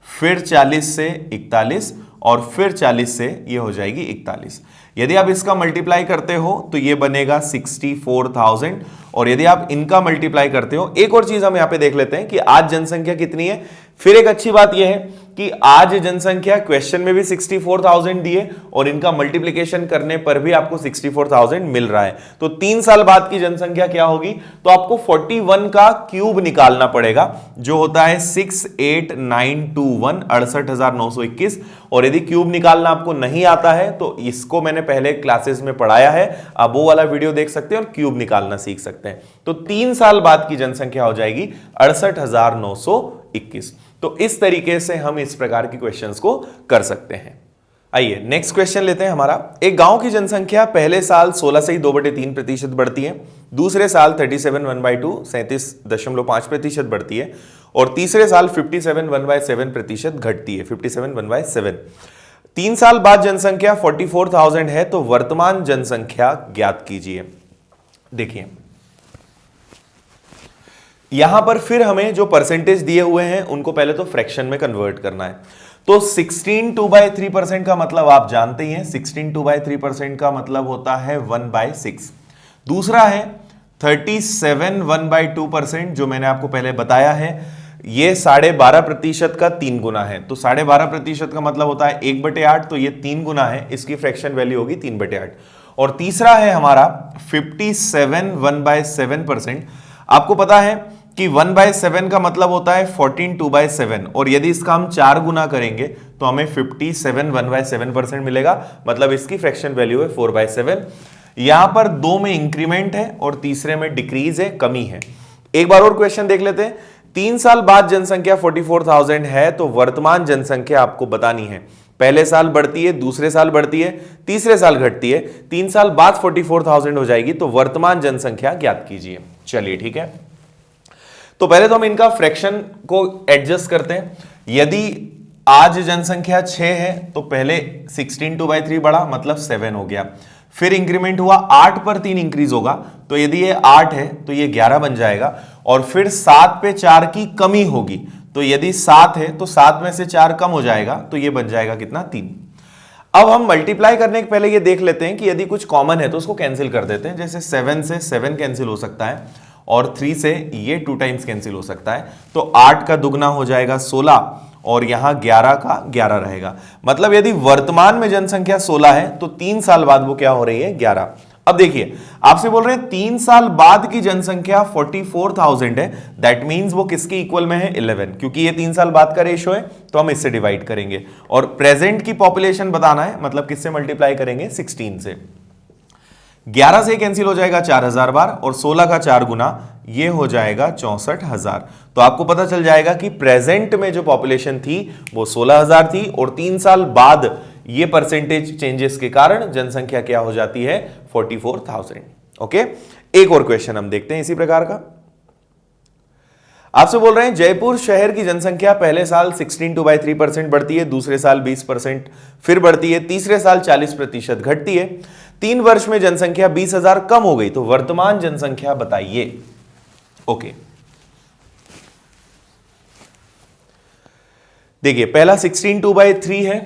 Speaker 1: फिर 40 से 41 और फिर 40 से ये हो जाएगी 41। यदि आप इसका मल्टीप्लाई करते हो तो ये बनेगा 64,000, और यदि आप इनका मल्टीप्लाई करते हो, एक और चीज हम यहां पे देख लेते हैं कि आज जनसंख्या कितनी है। फिर एक अच्छी बात यह है कि आज जनसंख्या क्वेश्चन में भी 64,000 दिए और इनका मल्टीप्लिकेशन करने पर भी आपको 64,000 मिल रहा है। तो 3 साल बाद की जनसंख्या क्या होगी? तो आपको 41 का क्यूब निकालना पड़ेगा जो होता है 68921, 68,921। और यदि क्यूब निकालना आपको नहीं आता है तो इसको मैंने पहले क्लासेस में पढ़ाया है, आप वो वाला वीडियो देख सकते हैं और क्यूब निकालना सीख सकते हैं। तो 3 साल बाद की जनसंख्या हो जाएगी 68,921। तो इस तरीके से हम इस प्रकार के क्वेश्चंस को कर सकते हैं। आइए नेक्स्ट क्वेश्चन लेते हैं हमारा। एक गांव की जनसंख्या पहले साल 16 से ही 2/3% बढ़ती है, दूसरे साल 37 1/2 37.5% बढ़ती है, और तीसरे साल 57 1/7% घटती है, 57 1/7। 3 साल बाद जनसंख्या 44,000 है, तो वर्तमान जनसंख्या ज्ञात कीजिए। देखिए, यहां पर फिर हमें जो परसेंटेज दिए हुए हैं उनको पहले तो फ्रैक्शन में कन्वर्ट करना है। तो 16 2/3% का मतलब आप जानते ही हैं, 16 2/3% का मतलब होता है 1/6। दूसरा है 37 1/2%, जो मैंने आपको पहले बताया है, ये 12.5% का 3 गुना है। तो 12.5% का मतलब होता है 1/8, तो ये 3 गुना है, इसकी फ्रैक्शन वैल्यू होगी 3/8। और तीसरा है हमारा 57 1/7%। आपको पता है कि 1/7 का मतलब होता है 14 2/7, और यदि इसका हम 4 गुना करेंगे तो हमें 57 1/7% मिलेगा, मतलब इसकी फ्रैक्शन वैल्यू है 4/7। यहां पर 2 में इंक्रीमेंट है और तीसरे में डिक्रीज है, कमी है। एक बार और क्वेश्चन देख लेते हैं। 3 साल बाद जनसंख्या 44,000 है, तो वर्तमान जनसंख्या आपको बतानी है। पहले साल बढ़ती है, दूसरे साल बढ़ती है, तीसरे साल घटती है, 3 साल बाद 44,000 हो जाएगी, तो वर्तमान जनसंख्या ज्ञात कीजिए। चलिए ठीक है, तो पहले तो हम इनका फ्रैक्शन को एडजस्ट करते हैं। यदि आज जनसंख्या 6 है तो पहले 16 2/3 बढ़ा, मतलब 7 हो गया। फिर इंक्रीमेंट हुआ, 8 पर 3 इंक्रीज होगा, तो यदि ये 8 है तो ये 11 बन जाएगा। और फिर 7 पे 4 की कमी होगी, तो यदि 7 है तो 7 में से 4 कम हो जाएगा, तो ये बन जाएगा कितना? 3। अब हम मल्टीप्लाई करने के पहले ये देख लेते हैं कि यदि कुछ कॉमन है तो उसको कैंसिल कर देते हैं। जैसे 7 से 7 कैंसिल हो सकता है, और 3 से ये 2 टाइम्स कैंसिल हो सकता है, तो 8 का दुगना हो जाएगा 16 और यहां 11 का 11 रहेगा। मतलब यदि वर्तमान में जनसंख्या 16 है तो 3 साल बाद वो क्या हो रही है, 11। अब देखिए आपसे बोल रहे हैं 3 साल बाद की जनसंख्या 44,000 है, दैट मींस वो किसके इक्वल में है, 11, क्योंकि ये 3 साल बाद का रेशो है तो हम इससे डिवाइड करेंगे। और प्रेजेंट की पॉपुलेशन बताना है, मतलब किससे मल्टीप्लाई करेंगे, 16 से। 11 से कैंसिल हो जाएगा 4000 बार और 16 का 4 गुना ये हो जाएगा 64,000। तो आपको पता चल जाएगा कि प्रेजेंट में जो पॉपुलेशन थी वो 16,000 थी और 3 साल बाद ये परसेंटेज चेंजेस के कारण जनसंख्या क्या हो जाती है, 44,000। ओके, एक और क्वेश्चन हम देखते हैं इसी प्रकार का। आपसे बोल रहे हैं जयपुर शहर की जनसंख्या पहले साल 16.3% बढ़ती है, दूसरे साल 20% फिर बढ़ती है, तीसरे साल 40% घटती है, 3 वर्ष में जनसंख्या 20,000 कम हो गई, तो वर्तमान जनसंख्या बताइए। ओके, देखिए पहला 16/2/3 है,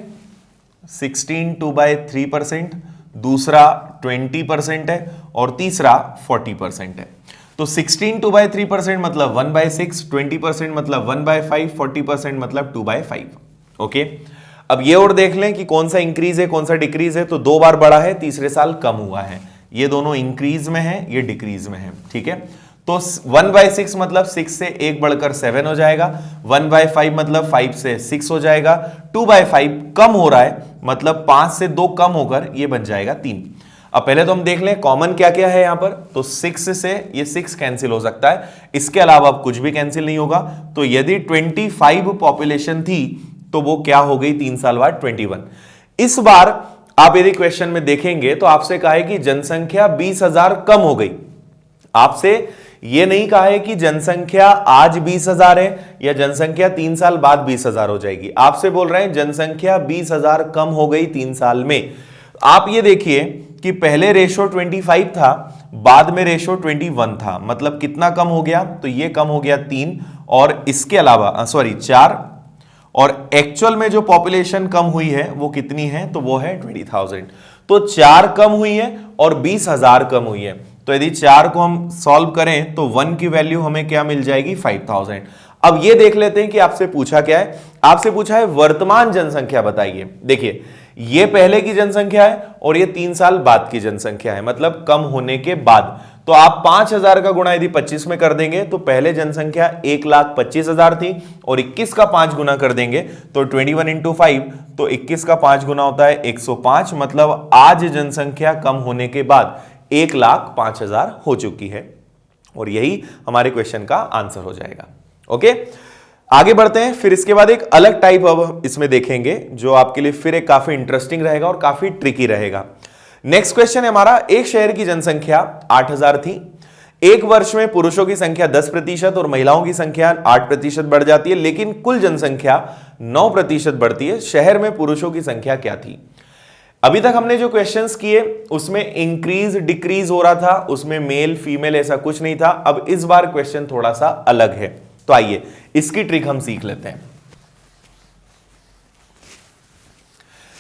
Speaker 1: 16/2/3%, दूसरा 20% है और तीसरा 40% है। तो 16/2/3% मतलब 1/6, 20% मतलब 1/5, 40% मतलब 2/5। ओके, अब ये और देख लें कि कौन सा इंक्रीज है कौन सा डिक्रीज है। तो 2 बार बढ़ा है, तीसरे साल कम हुआ है, ये दोनों इंक्रीज में है, ये डिक्रीज में है। ठीक है, तो 1/6 मतलब 6 से 1 बढ़कर 7 हो जाएगा, 1/5 मतलब 5 से 6 हो जाएगा, 2/5 कम हो रहा है मतलब 5 से 2 कम होकर ये बन जाएगा 3। अब पहले तो हम देख लें कॉमन क्या क्या है यहां पर। तो 6 से ये 6 कैंसिल हो सकता है, इसके अलावा अब कुछ भी कैंसिल नहीं होगा। तो यदि 25 पॉपुलेशन थी तो वो क्या हो गई 3 साल बाद 21। इस बार आप यदि क्वेश्चन में देखेंगे तो आपसे कहा है कि जनसंख्या 20,000 कम हो गई। आपसे ये नहीं कहा है कि जनसंख्या आज 20,000 है या जनसंख्या 3 साल बाद 20,000 हो जाएगी। आपसे बोल रहे हैं जनसंख्या 20,000 कम हो गई 3 साल में। आप ये देखिए कि पहले रेशो 25 था, बाद में रेशो 21 था, मतलब कितना कम हो गया, तो ये कम हो गया 3 और इसके अलावा 4, और एक्चुअल में जो पॉपुलेशन कम हुई है वो कितनी है, तो वो है 20,000। तो 4 कम हुई है और 20,000 कम हुई है। तो यदि 4 को हम सॉल्व करें तो 1 की वैल्यू हमें क्या मिल जाएगी, 5,000। अब ये देख लेते हैं कि आपसे पूछा क्या है। आपसे पूछा है वर्तमान जनसंख्या बताइए। देखिए ये पहले की जनसंख्या है और ये 3 साल बाद की जनसंख्या है, मतलब कम होने के बाद। तो आप 5,000 का गुणा यदि 25 में कर देंगे तो पहले जनसंख्या 1,25,000 थी और 21 का 5 गुना कर देंगे तो 21 इंटू 5, तो 21 का 5 गुना होता है 105। मतलब आज जनसंख्या कम होने के बाद 1,05,000 हो चुकी है और यही हमारे क्वेश्चन का आंसर हो जाएगा। ओके, आगे बढ़ते हैं। फिर इसके बाद एक अलग टाइप अब इसमें देखेंगे जो आपके लिए फिर एक काफी इंटरेस्टिंग रहेगा और काफी ट्रिकी रहेगा। नेक्स्ट क्वेश्चन है हमारा, एक शहर की जनसंख्या 8,000 थी, एक वर्ष में पुरुषों की संख्या 10% और महिलाओं की संख्या 8% बढ़ जाती है, लेकिन कुल जनसंख्या 9% बढ़ती है। शहर में पुरुषों की संख्या क्या थी? अभी तक हमने जो क्वेश्चंस किए उसमें इंक्रीज डिक्रीज हो रहा था, उसमें मेल फीमेल ऐसा कुछ नहीं था। अब इस बार क्वेश्चन थोड़ा सा अलग है, तो आइए इसकी ट्रिक हम सीख लेते हैं।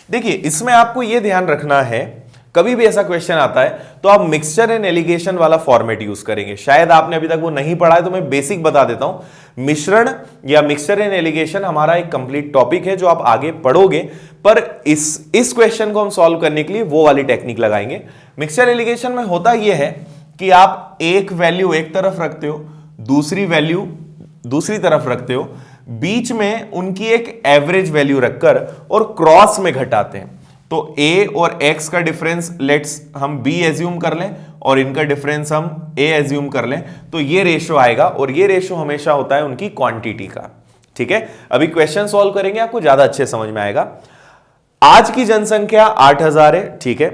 Speaker 1: देखिए इसमें आपको यह ध्यान रखना है, कभी भी ऐसा क्वेश्चन आता है तो आप मिक्सचर एंड एलिगेशन वाला फॉर्मेट यूज करेंगे। शायद आपने अभी तक वो नहीं पढ़ा है तो मैं बेसिक बता देता हूं। मिश्रण या मिक्सचर एंड एलिगेशन हमारा एक कंप्लीट टॉपिक है जो आप आगे पढ़ोगे, पर इस क्वेश्चन को हम सॉल्व करने के लिए वो वाली टेक्निक लगाएंगे। मिक्सचर एलिगेशन में होता यह है कि आप एक वैल्यू एक तरफ रखते हो, दूसरी वैल्यू दूसरी तरफ रखते हो, बीच में उनकी एक एवरेज वैल्यू रखकर और क्रॉस में घटाते हैं। तो a और x का डिफरेंस लेट्स हम b एज्यूम कर लें और इनका डिफरेंस हम a एज्यूम कर लें, तो ये रेशो आएगा और ये रेशो हमेशा होता है उनकी क्वांटिटी का। ठीक है, अभी क्वेश्चन सॉल्व करेंगे आपको ज्यादा अच्छे समझ में आएगा। आज की जनसंख्या 8,000 है, ठीक है,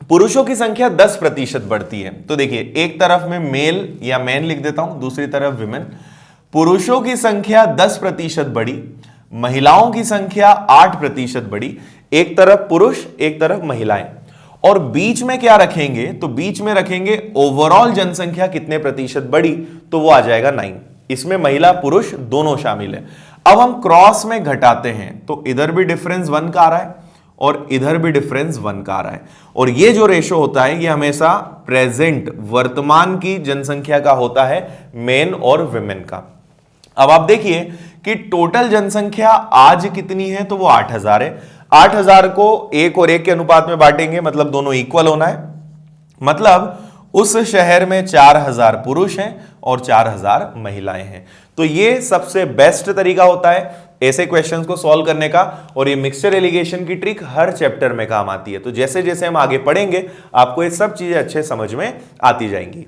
Speaker 1: पुरुषों की संख्या 10% बढ़ती है। तो देखिए एक तरफ में मेल या मैन लिख देता हूं, दूसरी तरफ विमेन। पुरुषों की संख्या 10% बढ़ी, महिलाओं की संख्या 8% बढ़ी। एक तरफ पुरुष एक तरफ महिलाएं, और बीच में क्या रखेंगे, तो बीच में रखेंगे ओवरऑल जनसंख्या कितने प्रतिशत बढ़ी, तो वो आ जाएगा 9। इसमें महिला पुरुष दोनों शामिल है। अब हम क्रॉस में घटाते हैं तो इधर भी डिफरेंस 1 का आ रहा है और इधर भी डिफरेंस 1 का आ रहा है। और ये जो रेशो होता है ये हमेशा प्रेजेंट वर्तमान की जनसंख्या का होता है, मेन और विमेन का। अब आप देखिए कि टोटल जनसंख्या आज कितनी है, तो वो 8000 है। 8000 को 1 और 1 के अनुपात में बांटेंगे, मतलब दोनों इक्वल होना है। मतलब उस शहर में 4000 पुरुष हैं और 4000 महिलाएं हैं। तो ये सबसे बेस्ट तरीका होता है ऐसे क्वेश्चंस को सॉल्व करने का, और ये मिक्सचर एलिगेशन की ट्रिक हर चैप्टर में काम आती है। तो जैसे जैसे हम आगे पढ़ेंगे आपको ये सब चीजें अच्छे समझ में आती जाएंगी।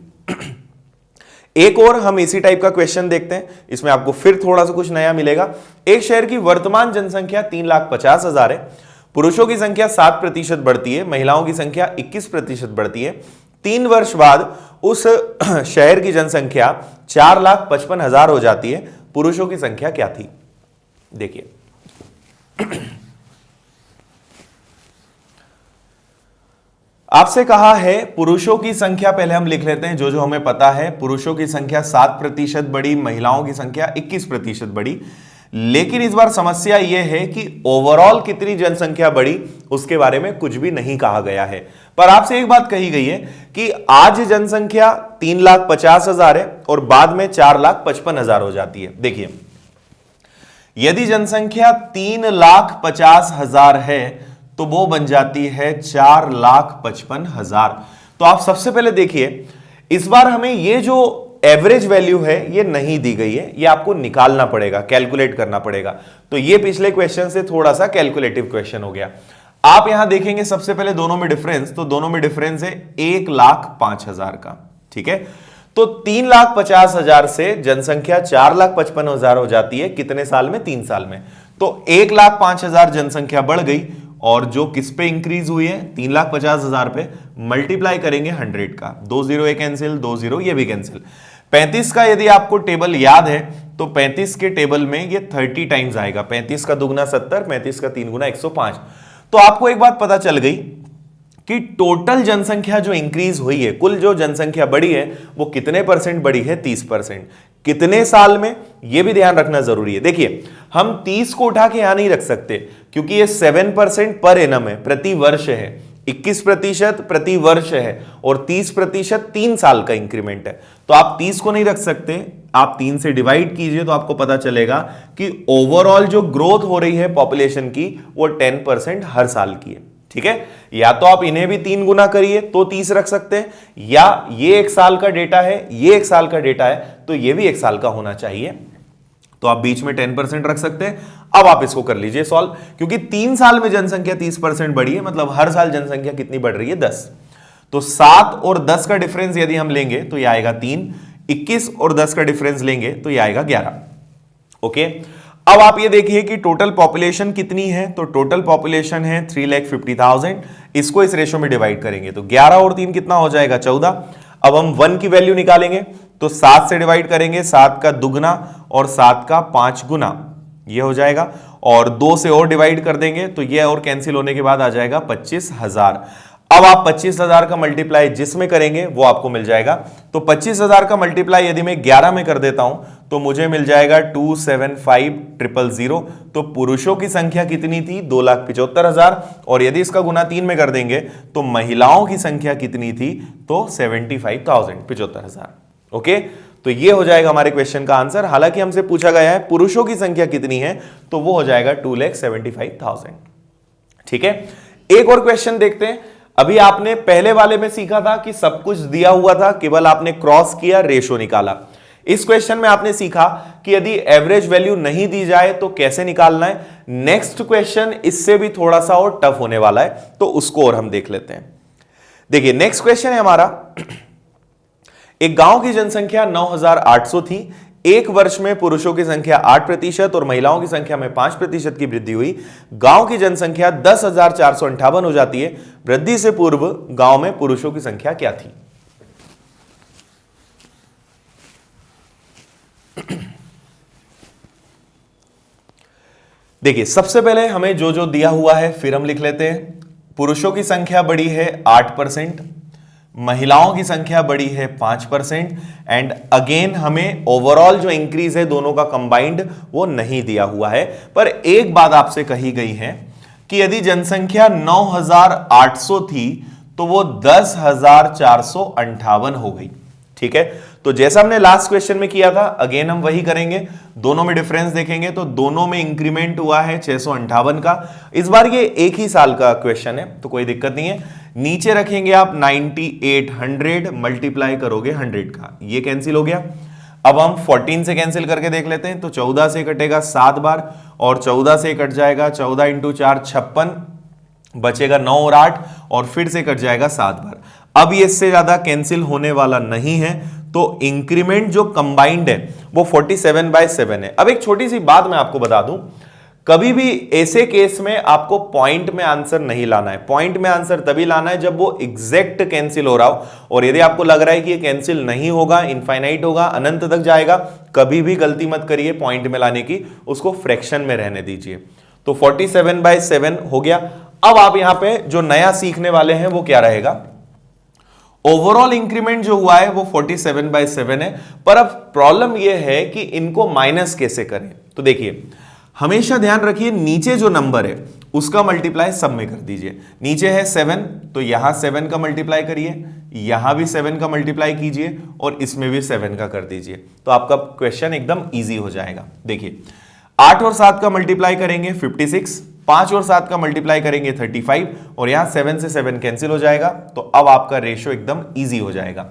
Speaker 1: एक और हम इसी टाइप का क्वेश्चन देखते हैं, इसमें आपको फिर थोड़ा सा कुछ नया मिलेगा। एक शहर की वर्तमान जनसंख्या 3,50,000 है, पुरुषों की संख्या 7% बढ़ती है, महिलाओं की संख्या 21% बढ़ती है। 3 वर्ष बाद उस शहर की जनसंख्या 4,55,000 हो जाती है, पुरुषों की संख्या क्या थी? देखिए आपसे कहा है पुरुषों की संख्या, पहले हम लिख लेते हैं जो जो हमें पता है। पुरुषों की संख्या 7% बढ़ी, महिलाओं की संख्या 21% बढ़ी। लेकिन इस बार समस्या यह है कि ओवरऑल कितनी जनसंख्या बढ़ी उसके बारे में कुछ भी नहीं कहा गया है। पर आपसे एक बात कही गई है कि आज जनसंख्या 3,50,000 है और बाद में 4,55,000 हो जाती है। देखिए यदि जनसंख्या 3,50,000 है तो वो बन जाती है 4,55,000। तो आप सबसे पहले देखिए इस बार हमें ये जो एवरेज वैल्यू है ये नहीं दी गई है, ये आपको निकालना पड़ेगा, कैलकुलेट करना पड़ेगा। तो ये पिछले क्वेश्चन से थोड़ा सा कैलकुलेटिव क्वेश्चन हो गया। आप यहां देखेंगे सबसे पहले दोनों में डिफरेंस, तो दोनों में डिफरेंस है 1,05,000 का, ठीक है। तो 3,50,000 से जनसंख्या 4,55,000 हो जाती है, कितने साल में? 3 साल में। तो 1,05,000 जनसंख्या बढ़ गई, और जो किस पे इंक्रीज हुई है? 3,50,000 पे। मल्टीप्लाई करेंगे 100 का, 2 0 ये कैंसिल, 2 0 ये भी कैंसिल। 35 का यदि आपको टेबल याद है तो 35 के टेबल में ये 30 टाइम्स आएगा। 35 का दुगना 70, 35 का 3 गुना 105। तो आपको एक बात पता चल गई कि टोटल जनसंख्या जो इंक्रीज हुई है, कुल जो जनसंख्या बढ़ी है वो कितने परसेंट बढ़ी है? 30%। कितने साल में? ये भी ध्यान रखना जरूरी है। देखिए हम 30 को उठा के यहां नहीं रख सकते क्योंकि ये 7% पर एनम है, प्रति वर्ष है। 21% प्रति वर्ष है और 30% 3 साल का इंक्रीमेंट है। तो आप 30 को नहीं रख सकते, आप 3 से डिवाइड कीजिए तो आपको पता चलेगा कि ओवरऑल जो ग्रोथ हो रही है पॉपुलेशन की वो 10% हर साल की है, ठीक है। या तो आप इन्हें भी 3 गुना करिए तो 30 रख सकते हैं, या ये 1 साल का डेटा है, ये 1 साल का डेटा है तो ये भी 1 साल का होना चाहिए, तो आप बीच में 10% रख सकते हैं। अब आप इसको कर लीजिए सॉल्व, क्योंकि 3 साल में जनसंख्या 30% बढ़ी है, मतलब हर साल जनसंख्या कितनी बढ़ रही है? 10। तो 7 और 10 का डिफरेंस यदि हम लेंगे तो यह आएगा 3। 21 और 10 का डिफरेंस लेंगे तो यह आएगा 11। ओके, अब आप ये देखिए कि टोटल पॉपुलेशन कितनी है, तो टोटल पॉपुलेशन है 3,50,000। इसको इस रेशो में डिवाइड करेंगे तो 11 और 3 कितना हो जाएगा? 14। अब हम 1 की वैल्यू निकालेंगे तो 7 से डिवाइड करेंगे, 7 का दुगना और 7 का 5 गुना, ये हो जाएगा। और 2 से और डिवाइड कर देंगे तो ये और कैंसिल होने के बाद आ जाएगा 25,000। अब आप 25,000 का मल्टीप्लाई जिसमें करेंगे वो आपको मिल जाएगा। तो 25,000 का मल्टीप्लाई यदि मैं 11 में कर देता हूं तो मुझे मिल जाएगा 275,000। तो पुरुषों की संख्या कितनी थी? 2,75,000। और यदि इसका गुना 3 में कर देंगे तो महिलाओं की संख्या कितनी थी? तो 75,000, 75,000। ओके, तो ये हो जाएगा हमारे क्वेश्चन का आंसर। हालांकि हमसे पूछा गया है पुरुषों की संख्या कितनी है, तो वो हो जाएगा 2,75,000। ठीक है, एक और क्वेश्चन देखते हैं। अभी आपने पहले वाले में सीखा था कि सब कुछ दिया हुआ था, केवल आपने क्रॉस किया, रेशो निकाला। इस क्वेश्चन में आपने सीखा कि यदि एवरेज वैल्यू नहीं दी जाए तो कैसे निकालना है। नेक्स्ट क्वेश्चन इससे भी थोड़ा सा और टफ होने वाला है, तो उसको और हम देख लेते हैं। देखिए नेक्स्ट क्वेश्चन है हमारा, एक गांव की जनसंख्या 9,800 थी। एक वर्ष में पुरुषों की संख्या 8% और महिलाओं की संख्या में 5% की वृद्धि हुई। गांव की जनसंख्या 10,458 हो जाती है। वृद्धि से पूर्व गांव में पुरुषों की संख्या क्या थी? देखिए सबसे पहले हमें जो जो दिया हुआ है फिर हम लिख लेते हैं। पुरुषों की संख्या बढ़ी है 8%, महिलाओं की संख्या बढ़ी है 5%, एंड अगेन हमें ओवरऑल जो इंक्रीज है दोनों का कंबाइंड वो नहीं दिया हुआ है। पर एक बात आपसे कही गई है कि यदि जनसंख्या 9,800 थी तो वो 10,458 हो गई। ठीक है, तो जैसा हमने लास्ट क्वेश्चन में किया था अगेन हम वही करेंगे, दोनों में डिफरेंस देखेंगे तो दोनों में इंक्रीमेंट हुआ है 658 का। इस बार ये एक ही साल का क्वेश्चन है तो कोई दिक्कत नहीं है। नीचे रखेंगे आप 9800 मल्टीप्लाई करोगे 100 का, ये कैंसिल हो गया। अब हम 14 से कैंसिल करके देख लेते हैं, तो 14 से कटेगा 7 बार और 14 से कट जाएगा 14 इंटू 4 56, बचेगा 9 और 8 और फिर से कट जाएगा 7 बार। अब ये इससे ज्यादा कैंसिल होने वाला नहीं है, तो इंक्रीमेंट जो कंबाइंड है वो 47/7 है। अब एक छोटी सी बात मैं आपको बता दूं, कभी भी ऐसे केस में आपको पॉइंट में आंसर नहीं लाना है। पॉइंट में आंसर तभी लाना है जब वो एग्जैक्ट कैंसिल हो रहा हो, और यदि आपको लग रहा है कि ये कैंसिल नहीं होगा, इनफाइनाइट होगा, अनंत तक जाएगा, कभी भी गलती मत करिए पॉइंट में लाने की, उसको फ्रैक्शन में रहने दीजिए। तो 47/7 हो गया। अब आप यहां पे जो नया सीखने वाले हैं वो क्या रहेगा, ओवरऑल इंक्रीमेंट जो हुआ है वो 47/7 है, पर अब प्रॉब्लम यह है कि इनको माइनस कैसे करें। तो देखिए हमेशा ध्यान रखिए, नीचे जो नंबर है उसका मल्टीप्लाई सब में कर दीजिए। नीचे है 7 तो यहां 7 का मल्टीप्लाई करिए, यहां भी 7 का मल्टीप्लाई कीजिए और इसमें भी 7 का कर दीजिए, तो आपका क्वेश्चन एकदम इजी हो जाएगा। देखिए 8 और 7 का मल्टीप्लाई करेंगे 56, 5 और 7 का मल्टीप्लाई करेंगे 35 और यहां 7 से 7 कैंसिल हो जाएगा, तो अब आपका रेशियो एकदम इजी हो जाएगा।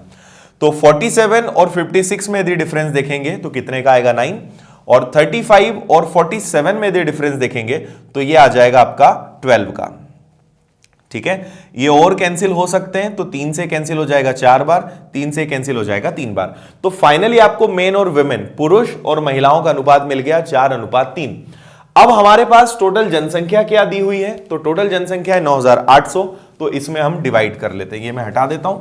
Speaker 1: तो 47 और 56 में यदि डिफरेंस देखेंगे तो कितने का आएगा 9, और 35 और 47 में यदि डिफरेंस देखेंगे तो ये आ जाएगा आपका 12 का। ठीक है, ये और कैंसिल हो सकते हैं, तो 3 से कैंसिल हो जाएगा 4 बार, 3 से कैंसिल हो जाएगा 3 बार। तो फाइनली आपको मेन और वुमेन, पुरुष और महिलाओं का अनुपात मिल गया 4:3। अब हमारे पास टोटल जनसंख्या क्या दी हुई है, तो टोटल जनसंख्या है 9,800, तो इसमें हम डिवाइड कर लेते हैं, ये मैं हटा देता हूं।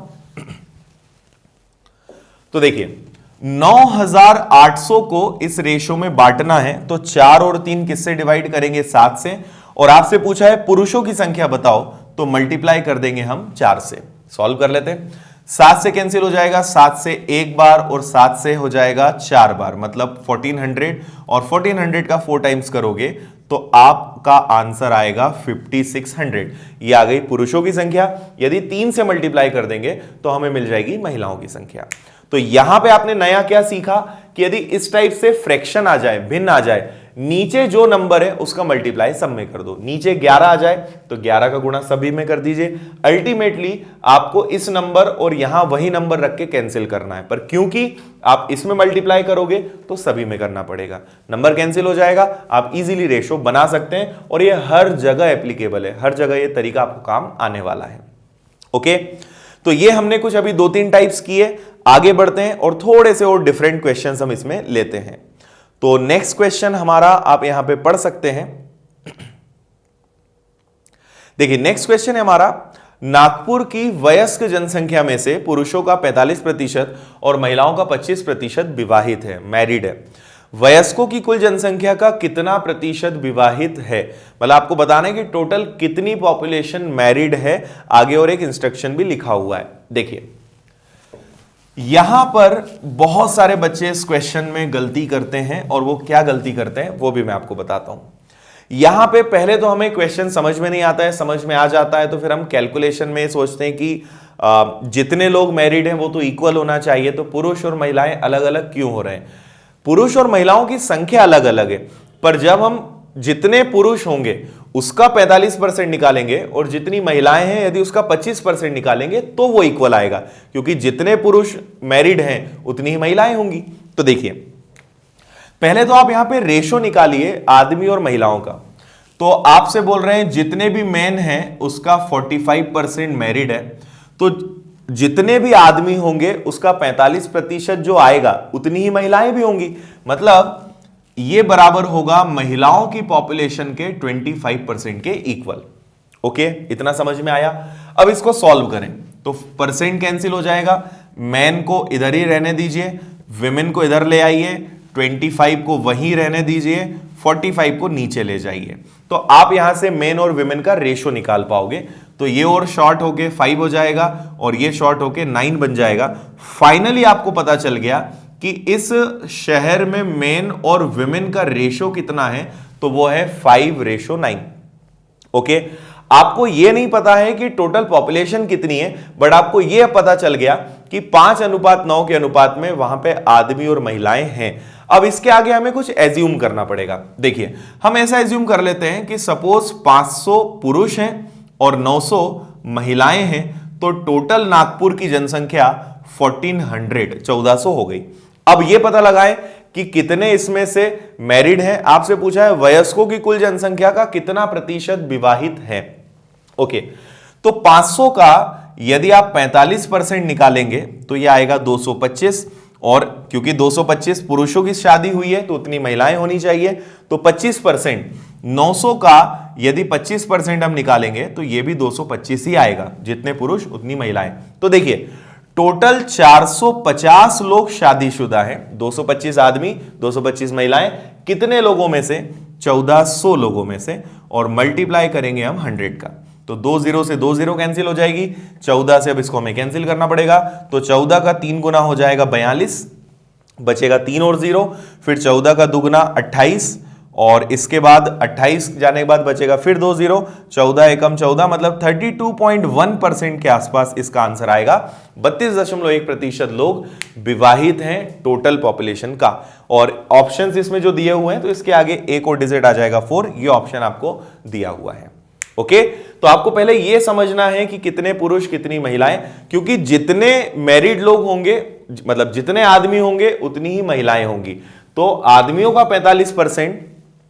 Speaker 1: तो देखिए 9,800 को इस रेशो में बांटना है, तो 4 और 3 किससे डिवाइड करेंगे 7 से, और आपसे पूछा है पुरुषों की संख्या बताओ, तो मल्टीप्लाई कर देंगे हम 4 से। सॉल्व कर लेते हैं, 7 से कैंसिल हो जाएगा 7 से 1 बार और 7 से हो जाएगा 4 बार, मतलब 1400, और 1400 का 4 टाइम्स करोगे तो आपका आंसर आएगा 5600। ये आ गई पुरुषों की संख्या। यदि 3 से मल्टीप्लाई कर देंगे तो हमें मिल जाएगी महिलाओं की संख्या। तो यहां पे आपने नया क्या सीखा कि यदि इस टाइप से फ्रैक्शन आ जाए, भिन्न आ जाए, नीचे जो नंबर है उसका मल्टीप्लाई सब में कर दो। नीचे 11 आ जाए तो 11 का गुणा सभी में कर दीजिए। अल्टीमेटली आपको इस नंबर और यहां वही नंबर रख के कैंसिल करना है, पर क्योंकि आप इसमें मल्टीप्लाई करोगे तो सभी में करना पड़ेगा, नंबर कैंसिल हो जाएगा। आप इजीली रेशो बना सकते हैं और ये हर जगह एप्लीकेबल है, हर जगह ये तरीका आपको काम आने वाला है। ओके, तो ये हमने कुछ अभी 2-3 टाइप्स किए। आगे बढ़ते हैं और थोड़े से और डिफरेंट क्वेश्चंस हम इसमें लेते हैं। तो नेक्स्ट क्वेश्चन हमारा आप यहां पे पढ़ सकते हैं। देखिए नेक्स्ट क्वेश्चन है हमारा, नागपुर की वयस्क जनसंख्या में से पुरुषों का 45% और महिलाओं का 25% विवाहित है, मैरिड है। वयस्कों की कुल जनसंख्या का कितना प्रतिशत विवाहित है, मतलब आपको बताना है कि टोटल कितनी पॉपुलेशन मैरिड है। आगे और एक इंस्ट्रक्शन भी लिखा हुआ है। देखिए यहां पर बहुत सारे बच्चे इस क्वेश्चन में गलती करते हैं, और वो क्या गलती करते हैं वो भी मैं आपको बताता हूं। यहां पे पहले तो हमें क्वेश्चन समझ में नहीं आता है, समझ में आ जाता है तो फिर हम कैलकुलेशन में सोचते हैं कि जितने लोग मैरिड हैं वो तो इक्वल होना चाहिए, तो पुरुष और महिलाएं अलग अलग क्यों हो रहे हैं। पुरुष और महिलाओं की संख्या अलग अलग है, पर जब हम जितने पुरुष होंगे उसका 45% निकालेंगे और जितनी महिलाएं हैं यदि उसका 25% निकालेंगे तो वो इक्वल आएगा, क्योंकि जितने पुरुष मैरिड हैं उतनी ही महिलाएं होंगी। तो देखिए पहले तो आप यहां पे रेशो निकालिए आदमी और महिलाओं का। तो आपसे बोल रहे हैं जितने भी मेन हैं उसका 45% मैरिड है, तो जितने भी आदमी होंगे उसका 45% जो आएगा उतनी ही महिलाएं भी होंगी, मतलब ये बराबर होगा महिलाओं की पॉपुलेशन के 25% के इक्वल। ओके, इतना समझ में आया। अब इसको सॉल्व करें तो परसेंट कैंसिल हो जाएगा, मैन को इधर ही रहने दीजिए, विमेन को इधर ले आइए, 25 को वहीं रहने दीजिए, 45 को नीचे ले जाइए, तो आप यहां से मेन और विमेन का रेशो निकाल पाओगे। तो ये और शॉर्ट होके 5 हो जाएगा और ये शॉर्ट होके 9 बन जाएगा। फाइनली आपको पता चल गया कि इस शहर में मेन और विमेन का रेशो कितना है, तो वो है 5:9। ओके, आपको यह नहीं पता है कि टोटल पॉपुलेशन कितनी है, बट आपको यह पता चल गया कि 5:9 के अनुपात में वहां पे आदमी और महिलाएं हैं। अब इसके आगे हमें कुछ एज्यूम करना पड़ेगा। देखिए, हम ऐसा एज्यूम कर लेते हैं कि सपोज 500 पुरुष हैं और 900 महिलाएं हैं, तो टोटल नागपुर की जनसंख्या 1400 हो गई। अब यह पता लगाएं कि कितने इसमें से मैरिड हैं। आपसे पूछा है वयस्कों की कुल जनसंख्या का कितना प्रतिशत विवाहित है। ओके, तो 500 का यदि आप 45% निकालेंगे तो यह आएगा 225, और क्योंकि 225 पुरुषों की शादी हुई है तो उतनी महिलाएं होनी चाहिए, तो 25%। 900 का यदि 25% हम निकालेंगे तो यह भी 225 ही आएगा, जितने पुरुष उतनी महिलाएं। तो देखिए, टोटल 450 लोग शादीशुदा हैं, 225 आदमी 225 महिलाएं, कितने लोगों में से? 1400 लोगों में से, और मल्टीप्लाई करेंगे हम 100 का, तो 2 0 से 2 0 कैंसिल हो जाएगी, 14 से अब इसको हमें कैंसिल करना पड़ेगा, तो 14 का 3 गुना हो जाएगा 42, बचेगा 3 और 0, फिर 14 का दुगुना 28, और इसके बाद 28 जाने के बाद बचेगा फिर 2 0, 14 एकम 14, मतलब 32.1% के आसपास इसका आंसर आएगा। 32.1% लोग विवाहित हैं टोटल पॉपुलेशन का। और ऑप्शंस इसमें जो दिए हुए हैं तो इसके आगे एक और डिजिट आ जाएगा 4, ये ऑप्शन आपको दिया हुआ है। ओके, तो आपको पहले यह समझना है कि कितने पुरुष कितनी महिलाएं, क्योंकि जितने मैरिड लोग होंगे, मतलब जितने आदमी होंगे उतनी ही महिलाएं होंगी। तो आदमियों का 45%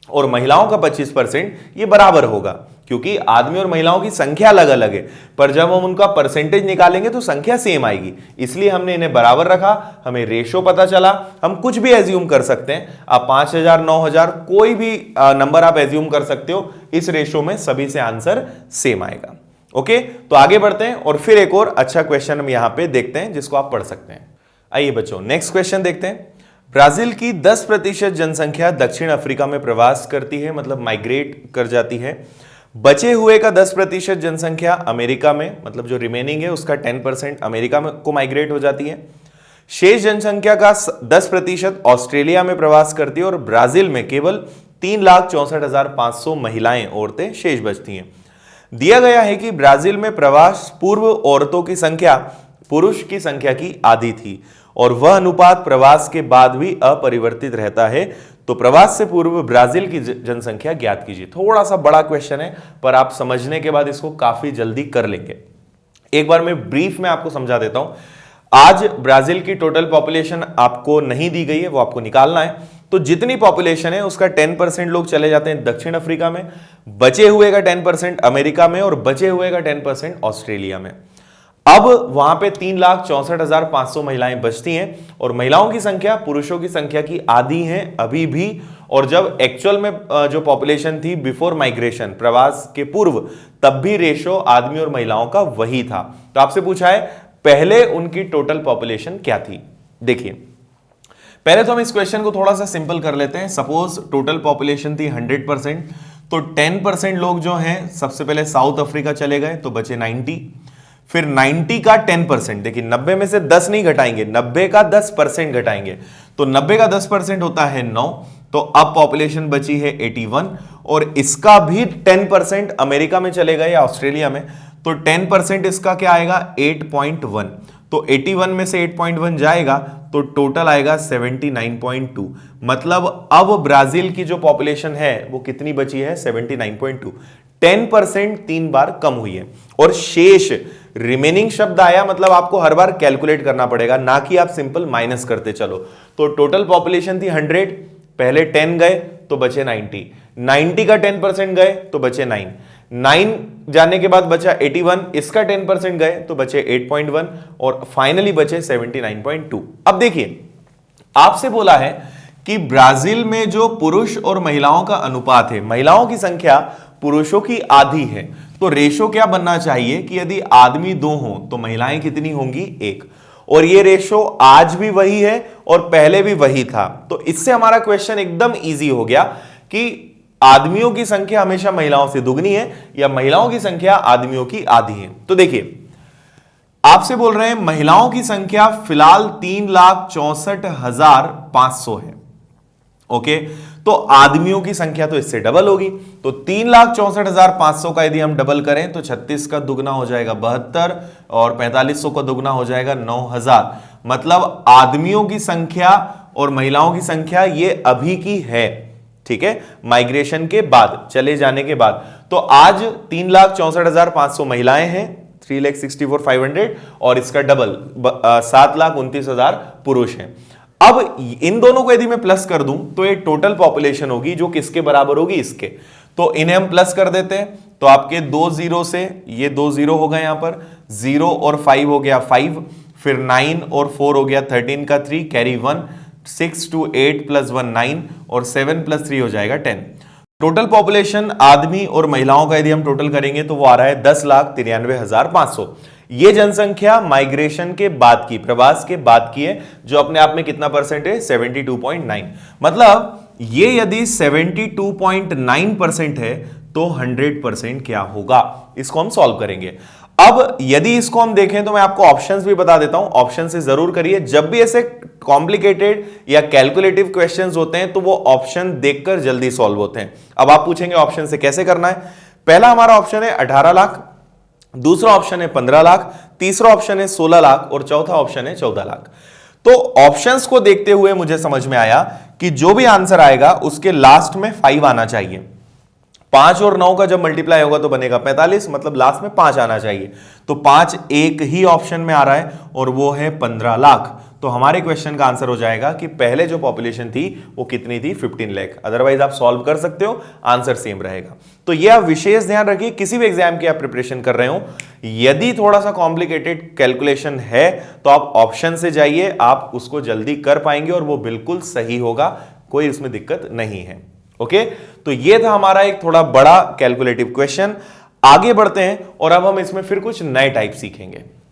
Speaker 1: और महिलाओं का 25% ये बराबर होगा, क्योंकि आदमी और महिलाओं की संख्या अलग अलग है, पर जब हम उनका परसेंटेज निकालेंगे तो संख्या सेम आएगी, इसलिए हमने इन्हें बराबर रखा। हमें रेशो पता चला, हम कुछ भी एज्यूम कर सकते हैं, आप 5000 9000 कोई भी नंबर आप एज्यूम कर सकते हो, इस रेशो में सभी से आंसर सेम आएगा। ओके, तो आगे बढ़ते हैं और फिर एक और अच्छा क्वेश्चन हम यहां पे देखते हैं जिसको आप पढ़ सकते हैं। आइए बच्चों, नेक्स्ट क्वेश्चन देखते हैं। ब्राजील की 10% जनसंख्या दक्षिण अफ्रीका में प्रवास करती है, मतलब माइग्रेट कर जाती है। बचे हुए का 10% जनसंख्या अमेरिका में, मतलब जो रिमेनिंग है उसका 10% अमेरिका में को माइग्रेट हो जाती है। शेष जनसंख्या का 10% ऑस्ट्रेलिया में प्रवास करती है, और ब्राजील में केवल 3,64,500 महिलाएं औरतें शेष बचती हैं। दिया गया है कि ब्राजील में प्रवास पूर्व औरतों की संख्या पुरुष की संख्या की आधी थी, और वह अनुपात प्रवास के बाद भी अपरिवर्तित रहता है। तो प्रवास से पूर्व ब्राजील की जनसंख्या ज्ञात कीजिए। थोड़ा सा बड़ा क्वेश्चन है, पर आप समझने के बाद इसको काफी जल्दी कर लेंगे। एक बार मैं ब्रीफ में आपको समझा देता हूं। आज ब्राजील की टोटल पॉपुलेशन आपको नहीं दी गई है, वो आपको निकालना है। तो जितनी पॉपुलेशन है उसका 10% लोग चले जाते हैं दक्षिण अफ्रीका में, बचे हुए का 10% अमेरिका में, और बचे हुए का 10% ऑस्ट्रेलिया में। अब वहां पे 3,64,500 महिलाएं बचती हैं, और महिलाओं की संख्या पुरुषों की संख्या की आधी है अभी भी। और जब एक्चुअल में जो पॉपुलेशन थी बिफोर माइग्रेशन, प्रवास के पूर्व, तब भी रेशो आदमी और महिलाओं का वही था। तो आपसे पूछा है पहले उनकी टोटल पॉपुलेशन क्या थी। देखिए, पहले तो हम इस क्वेश्चन को थोड़ा सा सिंपल कर लेते हैं। सपोज टोटल पॉपुलेशन थी 100%, तो 10% लोग जो हैं सबसे पहले साउथ अफ्रीका चले गए, तो बचे 90। फिर 90 का 10%, देखिए 90 में से 10 नहीं घटाएंगे, 90 का 10% घटाएंगे, तो 90 का 10% होता है 9। तो अब पॉपुलेशन बची है 81, और इसका भी 10% अमेरिका में चले गए या ऑस्ट्रेलिया में, तो 10% इसका क्या आएगा 8.1। तो 81 में से 8.1 जाएगा तो टोटल आएगा 79.2। मतलब अब ब्राजील की जो पॉपुलेशन है वो कितनी बची है 79.2। 10% 3 बार कम हुई है। और शेष रिमेनिंग शब्द आया, मतलब आपको हर बार कैलकुलेट करना पड़ेगा, ना कि आप सिंपल माइनस करते चलो। तो टोटल पॉपुलेशन थी 100, पहले 10 गए तो बचे 90, 90 का 10% गए तो बचे 9 जाने के बाद बचा 81, इसका 10% गए तो बचे 8.1, और फाइनली बचे 79.2। अब देखिए, आपसे बोला है कि ब्राजील में जो पुरुष और महिलाओं का अनुपात है, महिलाओं की संख्या पुरुषों की आधी है, तो रेशो क्या बनना चाहिए कि यदि आदमी 2 हो तो महिलाएं कितनी होंगी 1। और ये रेशो आज भी वही है और पहले भी वही था। तो इससे हमारा क्वेश्चन एकदम इजी हो गया कि आदमियों की संख्या हमेशा महिलाओं से दुगनी है, या महिलाओं की संख्या आदमियों की आधी है। तो देखिए, आपसे बोल रहे हैं महिलाओं की संख्या फिलहाल 3,64,500 है, ओके, तो आदमियों की संख्या तो इससे डबल होगी, तो 3,64,500 का यदि हम डबल करें तो 36 का दुगना हो जाएगा 72 और 4500 का दुगना हो जाएगा 9,000। मतलब आदमियों की संख्या और महिलाओं की संख्या ये अभी की है, ठीक है, माइग्रेशन के बाद, चले जाने के बाद। तो आज 3,64,500 महिलाएं हैं, 3,64,500, और इसका डबल 7,29,000 पुरुष हैं। अब इन दोनों को यदि मैं प्लस कर दूं तो ये टोटल पॉपुलेशन होगी जो किसके बराबर होगी, इसके। तो इन्हें हम प्लस कर देते हैं, तो आपके 2 जीरो से ये 2 जीरो हो गए, यहां पर 0 और 5 हो गया 5, फिर 9 और 4 हो गया 13 का 3 कैरी 1, 6 to 8 + 1 9 और 7 + 3 हो जाएगा 10। टोटल पॉपुलेशन आदमी और महिलाओं का यदि हम टोटल करेंगे तो वो आ रहा है 10,93,500। ये जनसंख्या माइग्रेशन के बाद की, प्रवास के बाद की है, जो अपने आप में कितना परसेंट है, 72.9। मतलब ये यदि 72.9% है तो 100% क्या होगा, इसको हम सॉल्व करेंगे। अब यदि इसको हम देखें तो मैं आपको ऑप्शंस भी बता देता हूं, ऑप्शन से जरूर करिए। जब भी ऐसे कॉम्प्लिकेटेड या कैलकुलेटिव क्वेश्चंस होते हैं तो वो ऑप्शन देखकर जल्दी सॉल्व होते हैं। अब आप पूछेंगे ऑप्शन से कैसे करना है। पहला हमारा ऑप्शन है 18 लाख, दूसरा ऑप्शन है 15 लाख, तीसरा ऑप्शन है 16 लाख और चौथा ऑप्शन है 14 लाख। तो ऑप्शंस को देखते हुए मुझे समझ में आया कि जो भी आंसर आएगा उसके लास्ट में 5 आना चाहिए। 5 और 9 का जब मल्टीप्लाई होगा तो बनेगा 45, मतलब लास्ट में 5 आना चाहिए। तो 5 एक ही ऑप्शन में आ रहा है और वो है 15 लाख। तो हमारे क्वेश्चन का आंसर हो जाएगा कि पहले जो पॉपुलेशन थी वो कितनी थी, 15 लाख। अदरवाइज आप सॉल्व कर सकते हो, आंसर सेम रहेगा। तो ये आप विशेष ध्यान रखिए, किसी भी एग्जाम की आप प्रिपरेशन कर रहे हो, यदि थोड़ा सा कॉम्प्लिकेटेड कैलकुलेशन है तो आप ऑप्शन से जाइए, आप उसको जल्दी कर पाएंगे और वो बिल्कुल सही होगा, कोई इसमें दिक्कत नहीं है। ओके, तो ये था हमारा एक थोड़ा बड़ा कैलकुलेटिव क्वेश्चन। आगे बढ़ते हैं और अब हम इसमें फिर कुछ नए टाइप सीखेंगे।